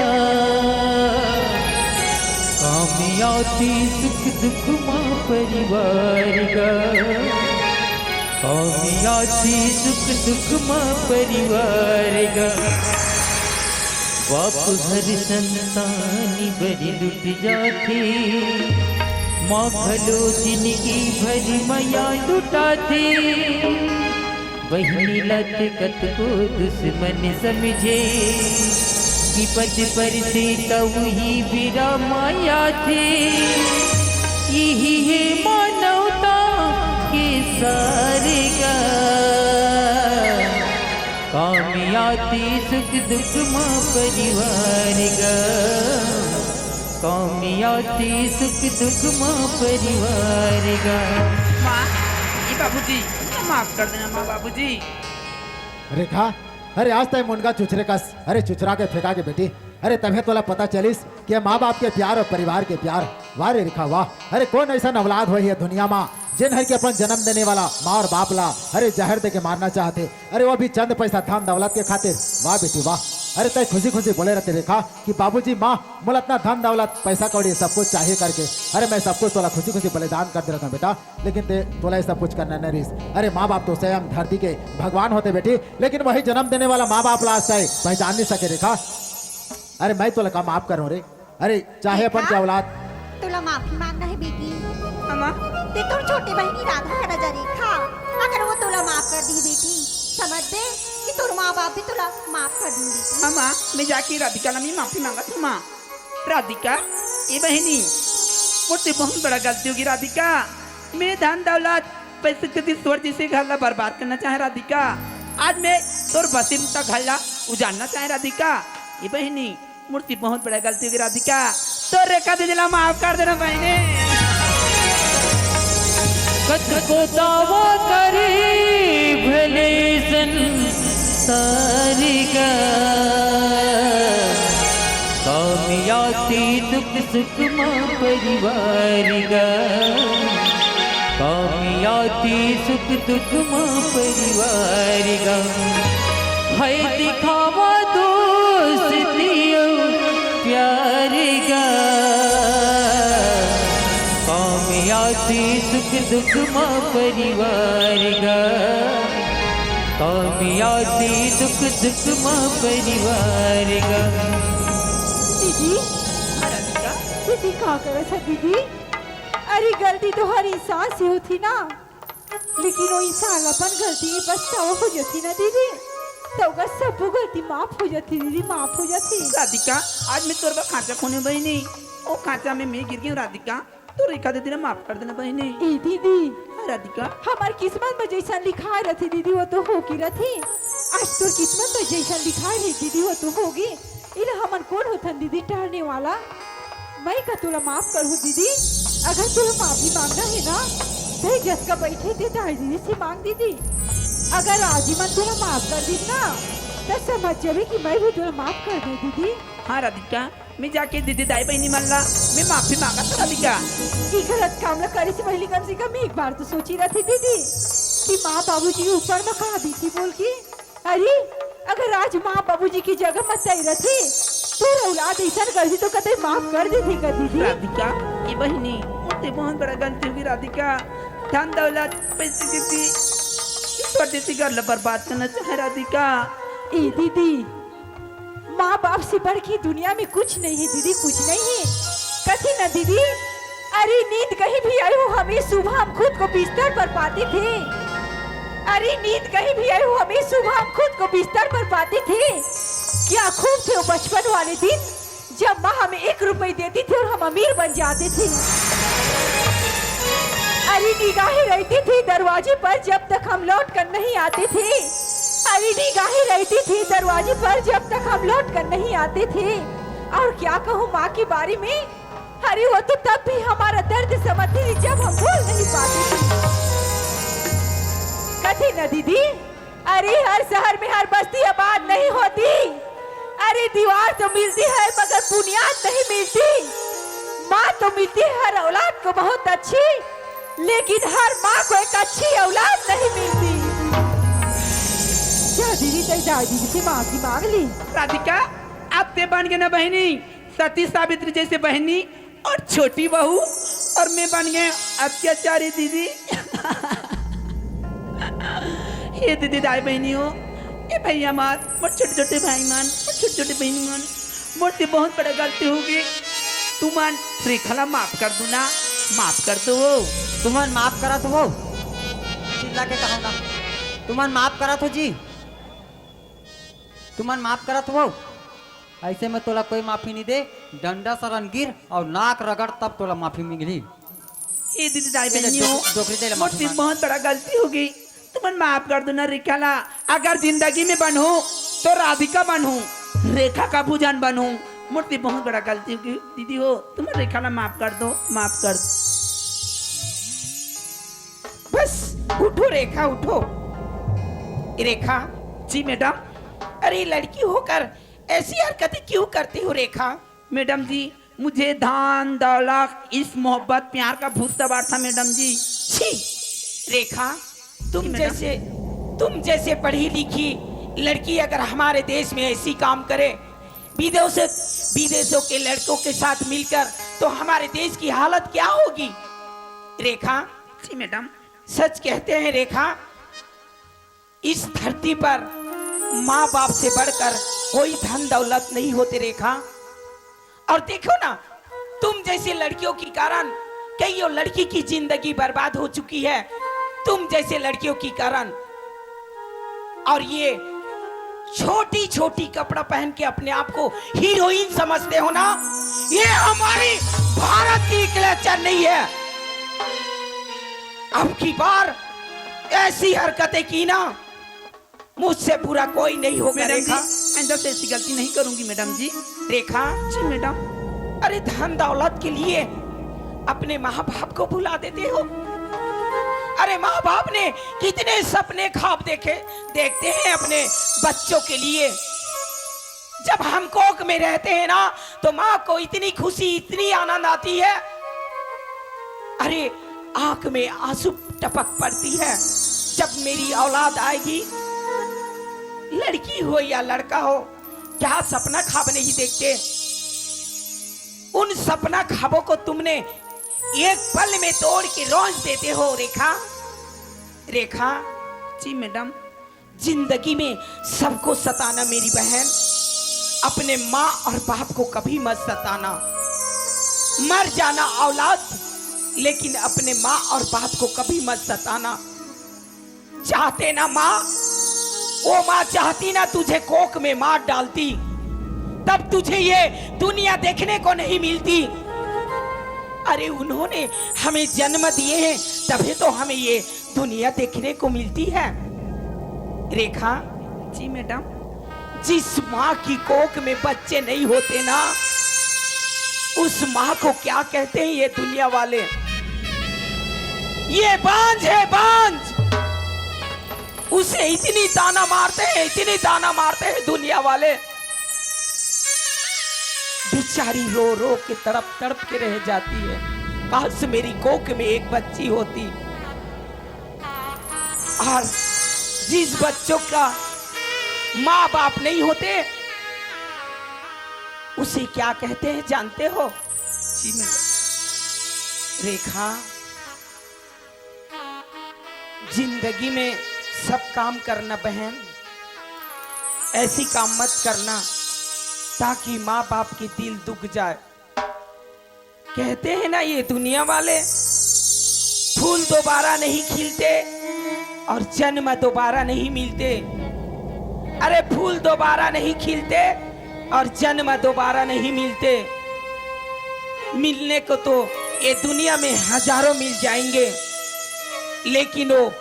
कामयाबी सुख दुख मां परिवार का, कामयाबी सुख दुख मां परिवार का। बाप घर संतानी बड़ी लुट जाते, माँ भलो जिंदगी भरी माया लुटाते। वही लत कत को दुश्मन समझे कि पद पर से तवही बिरा माया थे। यही है मानवता के सारे का कामयाती सुख दुख माँ परिवार का कामयाती सुख दुख माँ परिवार का। माँ ये बाबूजी माफ कर देना माँ बाबूजी। रेखा, अरे आज तय मुनगा चुचरे का अरे चुचरा के फेंका के बेटी। अरे तभी तोला पता चलिस कि माँ बाप के प्यार और परिवार के प्यार। वाह रे रेखा वाह। अरे कौन ऐसा औलाद हुई है दुनिया में जिन हर के अपन जन्म देने वाला माँ और बाप ला अरे जहर दे के मारना चाहते। अरे वो भी चंद पैसा धन दौलत के खातिर। वाह बेटी वाह। अरे तय खुशी खुशी बोले रहते रेखा कि बाबूजी माँ मोला इतना धन दौलत पैसा कौड़ी सब कुछ चाहिए करके। अरे मैं सब कुछ तोला खुशी खुशी बलिदान कर दे रहा हूँ बेटा, लेकिन ते तोला ये सब कुछ करना नहीं रहीस। अरे माँ बाप तो स्वयं धरती के भगवान होते बेटी, लेकिन वही जन्म देने वाला माँ बाप ला आज पहचान नहीं सके रेखा। अरे मैं तो लगा माफ करूँ रे। अरे चाहे अपन के औलाद तुला माफी मांगना है बेटी। अम्मा ते तुम छोटी बहनी राधा का नजर रेखा, अगर वो तुला माफ कर दी बेटी समझ दे कि तुर माँ बाप भी तुला माफ कर दी बेटी। अम्मा मैं जाके राधिका नामी माफी मांगा था माँ। राधिका ये बहनी मुझसे बहुत बड़ा गलती होगी राधिका। मेरे धन दौलत पैसे के स्वर जैसे घर ला बर्बाद करना चाहे राधिका। आज मैं तोर बसीम तक घर ला उजाड़ना चाहे राधिका। ये बहनी मुझसे बहुत बड़ा गलती होगी राधिका। तो रेखा दे दिला माफ कर देना बहने। कथ को दावा करे भले संसारी का कामयाती दुख सुख माँ परिवार का कामयाती सुख दुख माँ परिवार का। है दिखावा दोस्तियों प्यार का कामयाती सुख दुख माँ परिवार का कामयाती दुख सुख माँ परिवार का। दीदी दीदी कहाँ करे था दीदी? अरे गलती तो हर इंसान से होती ना, लेकिन वो इंसान अपन गलती पछतावा हो जाती ना दीदी, तो का सब गलती माफ हो जाती दीदी, माफ हो जाती। राधिका आज मैं तोर खांचा खोने बहनी, ओ खांचा में मैं गिर गई राधिका। तो रेखा दे देना माफ कर देना बहनी। ए दीदी राधिका हमारी किस्मत में जैसा लिखा रहती दीदी वो तो होगी रहती। आज तो किस्मत में जैसा लिखा रही दीदी वो तो होगी। इला हमन कौन होता दीदी टहरने वाला? मैं का तुला माफ करूँ दीदी? अगर तुला माफी मांगना है ना तो जस का बैठे थे दाई दीदी से मांग दीदी। अगर आज ही मन तुला माफ कर दी ना तो समझ जावे कि मैं भी तुला माफ कर दे दीदी। हाँ राधिका मैं जाके दीदी दाई बहनी मन ला मैं माफी मांगा था राधिका। ये गलत काम ला करे से पहले कम से कम एक बार तो सोची रहती दीदी कि माँ बाबूजी के ऊपर में कहा दी थी बोल की। अरे अगर आज माँ बाबूजी की जगह मत आई रहती तो औलाद ऐसा कर दी तो कतई माफ कर दी थी कर दीदी। राधिका ये बहनी मुझसे बहुत बड़ा गलती होगी राधिका। धन दौलत पैसे किसी परदेसी घर ला बर्बाद करना चाहे राधिका। ए दीदी माँ बाप से बढ़ के दुनिया में कुछ नहीं है दीदी, कुछ नहीं है। कथी ना दीदी? अरे नींद कहीं भी आई हो हमें सुबह हम खुद को बिस्तर पर पाते थे। अरे नींद कहीं भी आई हो हमें सुबह हम खुद को बिस्तर पर पाते थे। क्या खूब थे वो बचपन वाले दिन जब माँ हमें 1 रुपए देती थी और हम अमीर बन जाते थे। अरे निगाहें रहती थी दरवाजे पर जब तक हम लौट कर नहीं आते थे। अरे निगाहें रहती थी दरवाजे पर जब तक हम लौट कर नहीं आते थे। और क्या कहूँ माँ के बारे में, अरे वो तो तब भी हमारा दर्द समझती थी जब हम बोल नहीं पाते थे। कथी न दीदी? अरे हर शहर में हर बस्ती आबाद नहीं होती। अरे दीवार तो मिलती है मगर बुनियाद नहीं मिलती। माँ तो मिलती है हर औलाद को बहुत अच्छी, लेकिन हर माँ को एक अच्छी औलाद नहीं मिलती। क्या दीदी तेरी दादी से माफी मांग ली? राधिका अब ते बन गए ना बहनी सती सावित्री जैसे बहनी और छोटी बहू, और मैं बन गए अत्याचारी दीदी। ये दीदी दाई बहनी हो, ये भैया मार मोर छोटे छोटे भाई मान, मोर छोटे छोटे बहनी मान, मोर बहुत बड़ा गलती होगी। तू मान रेखा माफ कर दू ना, माफ कर दो। तुमन माफ करा तो वो चिल्ला के कहो ना। तुमन माफ करा तो जी, तुमन माफ करा तो वो ऐसे में तोला कोई माफी नहीं दे। डंडा सरन गिर और नाक रगड़ तब तोला माफी मिली। ये दीदी दाई पहले बहनियों, डोकरी दे ले माफी मुझसे मांग। बहुत बड़ा गलती हो गई, तुमन माफ कर दो ना रेखा ला। अगर जिंदगी में बनूं तो राधिका बनूं, रेखा का भुजान बनूं। मुझसे बहुत बड़ा गलती हो गई दीदी हो, तुम रेखा ला माफ कर दो, माफ कर दो। बस उठो रेखा, उठो। रेखा जी मैडम। अरे लड़की होकर ऐसी हरकतें क्यों करती हो रेखा? मैडम जी मुझे धान दौलत इस मोहब्बत प्यार का भूत सवार था मैडम जी। छी रेखा, तुम जैसे पढ़ी लिखी लड़की अगर हमारे देश में ऐसी काम करे, विदेशों के लड़कों के साथ मिलकर, तो हमारे देश की हालत क्या होगी? रेखा जी मैडम, सच कहते हैं रेखा, इस धरती पर माँ बाप से बढ़कर कोई धन दौलत नहीं होते रेखा। और देखो ना, तुम जैसे लड़कियों के कारण कईयों लड़की की जिंदगी बर्बाद हो चुकी है, तुम जैसे लड़कियों के कारण। और ये छोटी छोटी कपड़ा पहन के अपने आप को हीरोइन समझते हो ना, ये हमारी भारत की कल्चर नहीं है। अब की बार ऐसी हरकतें की ना, मुझसे बुरा कोई नहीं होगा रेखा। आइंदा से ऐसी गलती नहीं करूंगी मैडम जी। रेखा जी मैडम, अरे धन दौलत के लिए अपने माँ बाप को भुला देते हो। अरे माँ बाप ने कितने सपने ख्वाब देखते हैं अपने बच्चों के लिए। जब हम कोख में रहते हैं ना, तो माँ को इतनी खुशी, इतनी आनंद आती है। अरे आंख में आंसू टपक पड़ती है जब मेरी औलाद आएगी। लड़की हो या लड़का हो, क्या सपना ख्वाब नहीं देखते? उन सपना ख्वाबों को तुमने एक पल में तोड़ के रोज देते हो रेखा। रेखा जी मैडम, जिंदगी में सबको सताना मेरी बहन, अपने माँ और बाप को कभी मत सताना। मर जाना औलाद, लेकिन अपने माँ और बाप को कभी मत सताना। चाहते ना माँ, वो माँ चाहती ना तुझे कोख में मार डालती, तब तुझे ये दुनिया देखने को नहीं मिलती। अरे उन्होंने हमें जन्म दिए हैं, तभी तो हमें ये दुनिया देखने को मिलती है। रेखा जी मैडम, जिस माँ की कोख में बच्चे नहीं होते ना, उस माँ को क्या कहते हैं ये दुनिया वाले? ये बांझ है, बांझ। उसे इतनी ताना मारते हैं, इतनी ताना मारते हैं दुनिया वाले, बेचारी रो रो के तड़प के रह जाती है। काश मेरी कोख में एक बच्ची होती। और जिस बच्चों का माँ बाप नहीं होते, उसे क्या कहते हैं जानते हो? जी मैं रेखा, जिंदगी में सब काम करना बहन, ऐसी काम मत करना ताकि माँ बाप की दिल दुख जाए। कहते हैं ना ये दुनिया वाले, फूल दोबारा नहीं खिलते और जन्म दोबारा नहीं मिलते। अरे फूल दोबारा नहीं खिलते और जन्म दोबारा नहीं मिलते। मिलने को तो ये दुनिया में हजारों मिल जाएंगे, लेकिन वो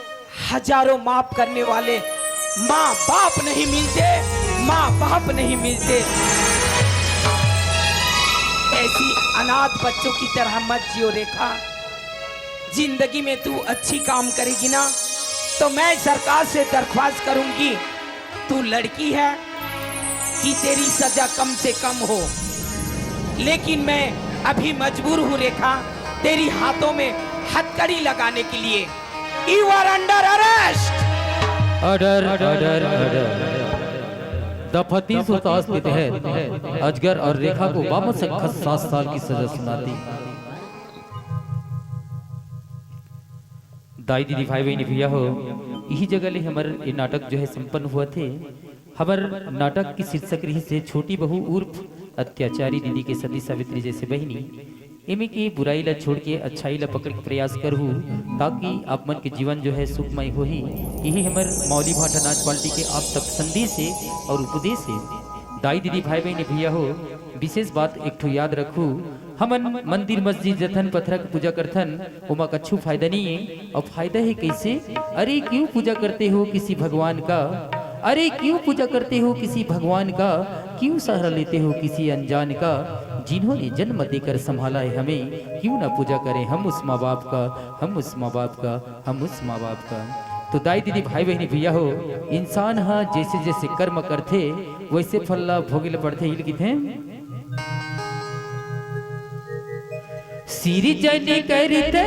हजारों माफ करने वाले माँ बाप नहीं मिलते, माँ बाप नहीं मिलते। ऐसी अनाथ बच्चों की तरह मत जियो रेखा। जिंदगी में तू अच्छी काम करेगी ना, तो मैं सरकार से दरख्वास्त करूंगी, तू लड़की है कि तेरी सजा कम से कम हो। लेकिन मैं अभी मजबूर हूँ रेखा, तेरी हाथों में हथकड़ी लगाने के लिए। You are under arrest. Order order order. दफा 310 के तहत अजगर और रेखा को बाबत से 7 साल की सजा सुनाती। दाई दीदी भाई बहनी भैया हो, यही जगह ले हमारे ये नाटक जो है संपन्न हुआ थे। हमारे नाटक की शीर्षक रही से छोटी बहू उर्फ अत्याचारी दीदी के सती सावित्री जैसे बहनी। इमे की बुराई ला छोड़ के अच्छाई ला पकड़ के प्रयास करहु ताकि आप मन के जीवन जो है सुखमय हो ही। यही हमर मौली भाटा नाच पार्टी के आप तक संदेश है और उपदेश है। दाई दीदी भाई बहन भैया हो, विशेष बात एक ठो याद रखू, हमन मंदिर मस्जिद जथन पत्थर की पूजा करथन उमा कछु फायदा नहीं है। और फायदा है कैसे? अरे क्यों पूजा करते हो किसी भगवान का? अरे क्यों पूजा करते हो किसी भगवान का? क्यों सहारा लेते हो किसी अनजान का? जिन्होंने जन्म देकर संभाला है हमें, क्यों ना पूजा करें हम उस माँ बाप का, हम उस माँ बाप का, हम उस माँ बाप का। तो दाई दीदी भाई बहनी भैया हो, इंसान हाँ जैसे जैसे कर्म करते वैसे फल ला भोगे ला पड़ते ही लिखित हैं। सिरजन करते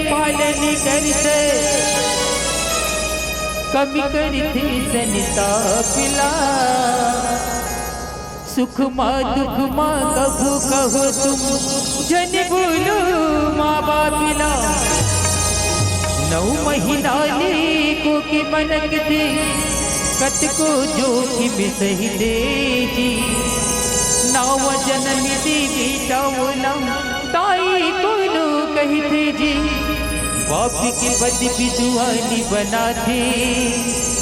पालन करते कमी करते सनिता पिला, सुख माँ दुख माँ कभू कहो तुम जन बोलो माँ बापिला। 9 महीना को के मनक दे कत को जो कि सही दे जी, 9 जन्म दे बेटा बोला ताई को लो कहते जी। बाप के बद बिजुआनी बना थे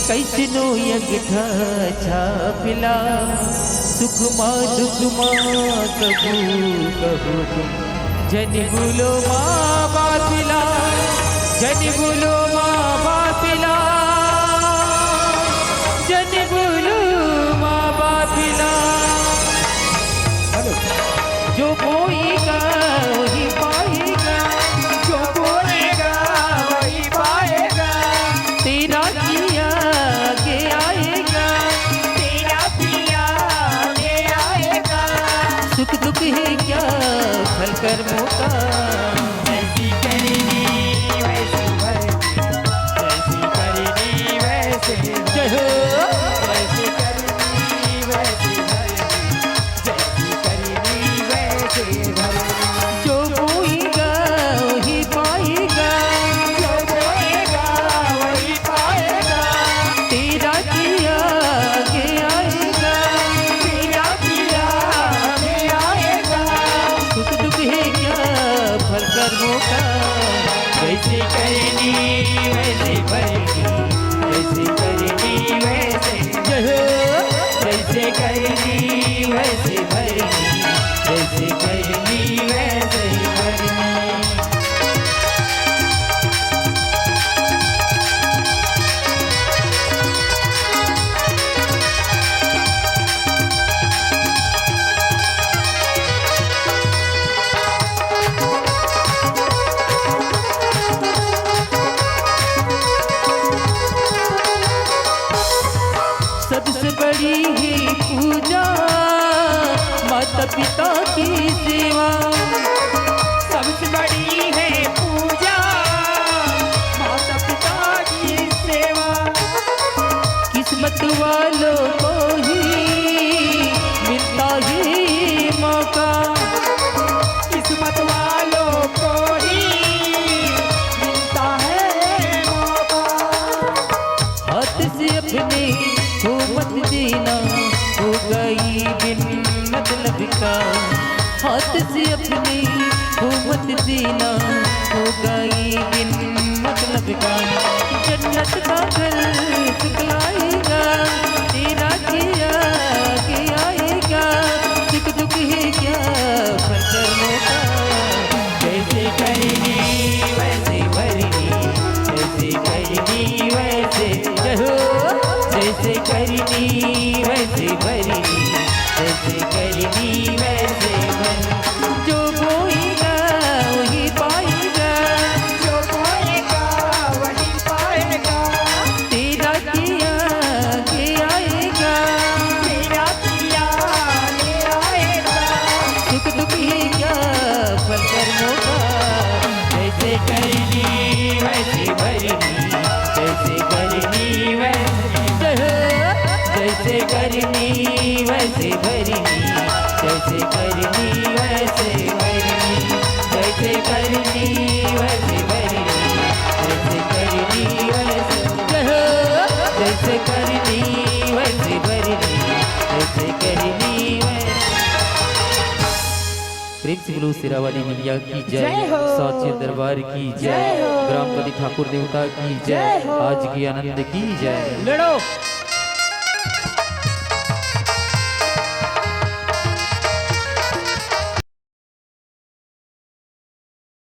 कैसे नो यज्ञ छापिला, सुख माँ दुख माँ कबू कबू तुम जन बोलो माँ बापिला, जन बोलो माँ बापिला, जन बोलो माँ बापिला। जो बोएगा वही पाएगा, जो बोएगा वही पाएगा, तेरा किया आगे आएगा, तेरा किया आगे आएगा। सुख दुख है क्या फल कर्मों का, जैसी करेगी वैसी भरेगी, जैसी करेगी वैसे जय हो, जैसी करेगी वैसी भरेगी, जैसी करेगी वैसे भरेगी। जो बोएगा वही पाएगा, जो बोएगा वही पाएगा, तेरा किया आगे आएगा, तेरा किया आगे आएगा। सुख दुख है क्या फल कर्मों का, वैसे करेगी वैसे भरेगी, जैसे करेगी वैसे जय हो, जैसे करेगी वैसे भरेगी, जैसे करेगी वैसे भरेगी। सबसे बड़ी है पूजा माता पिता की सेवा, सबसे बड़ी है पूजा माता पिता की सेवा। किस्मत वालों को ही मिलता है मौका, किस्मत वालों को ही मिलता है मौका। हाथ से अपने हो मत देना हो गई बिन मतलब का, हाथ से अपने हो मत देना हो गई बिन मतलब का। जन्नत का घर सुखलाएगा, तेरा किया आगे आएगा। सुख दुख है क्या फल कर्मों का, जैसे करेगी वैसे भरेगी, जैसे करेगी वैसे जय हो, जैसे करेगी वैसे भरेगी, जैसे करेगी वैसे भरेगी। जो बोएगा वही पाएगा, जो बोएगा वही पाएगा, तेरा किया आगे आएगा, तेरा किया आगे आएगा। सुख दुख है क्या फल कर्मों का, जैसे करेगी वैसे भरेगी, जैसे करेगी वैसे जय हो, जैसे करनी वैसे भरेगी, जैसे करनी वैसे भरेगी, जैसे करनी वैसे भरेगी, जैसे करनी वैसे जय हो, जैसे करनी वैसे भरेगी, जैसे करनी वैसे। प्रेम सिवलू सिरावाली मैया की जय, साचे दरबार की जय, ग्रामपति ठाकुर देवता की जय, आज की आनंद की जय। लड़ो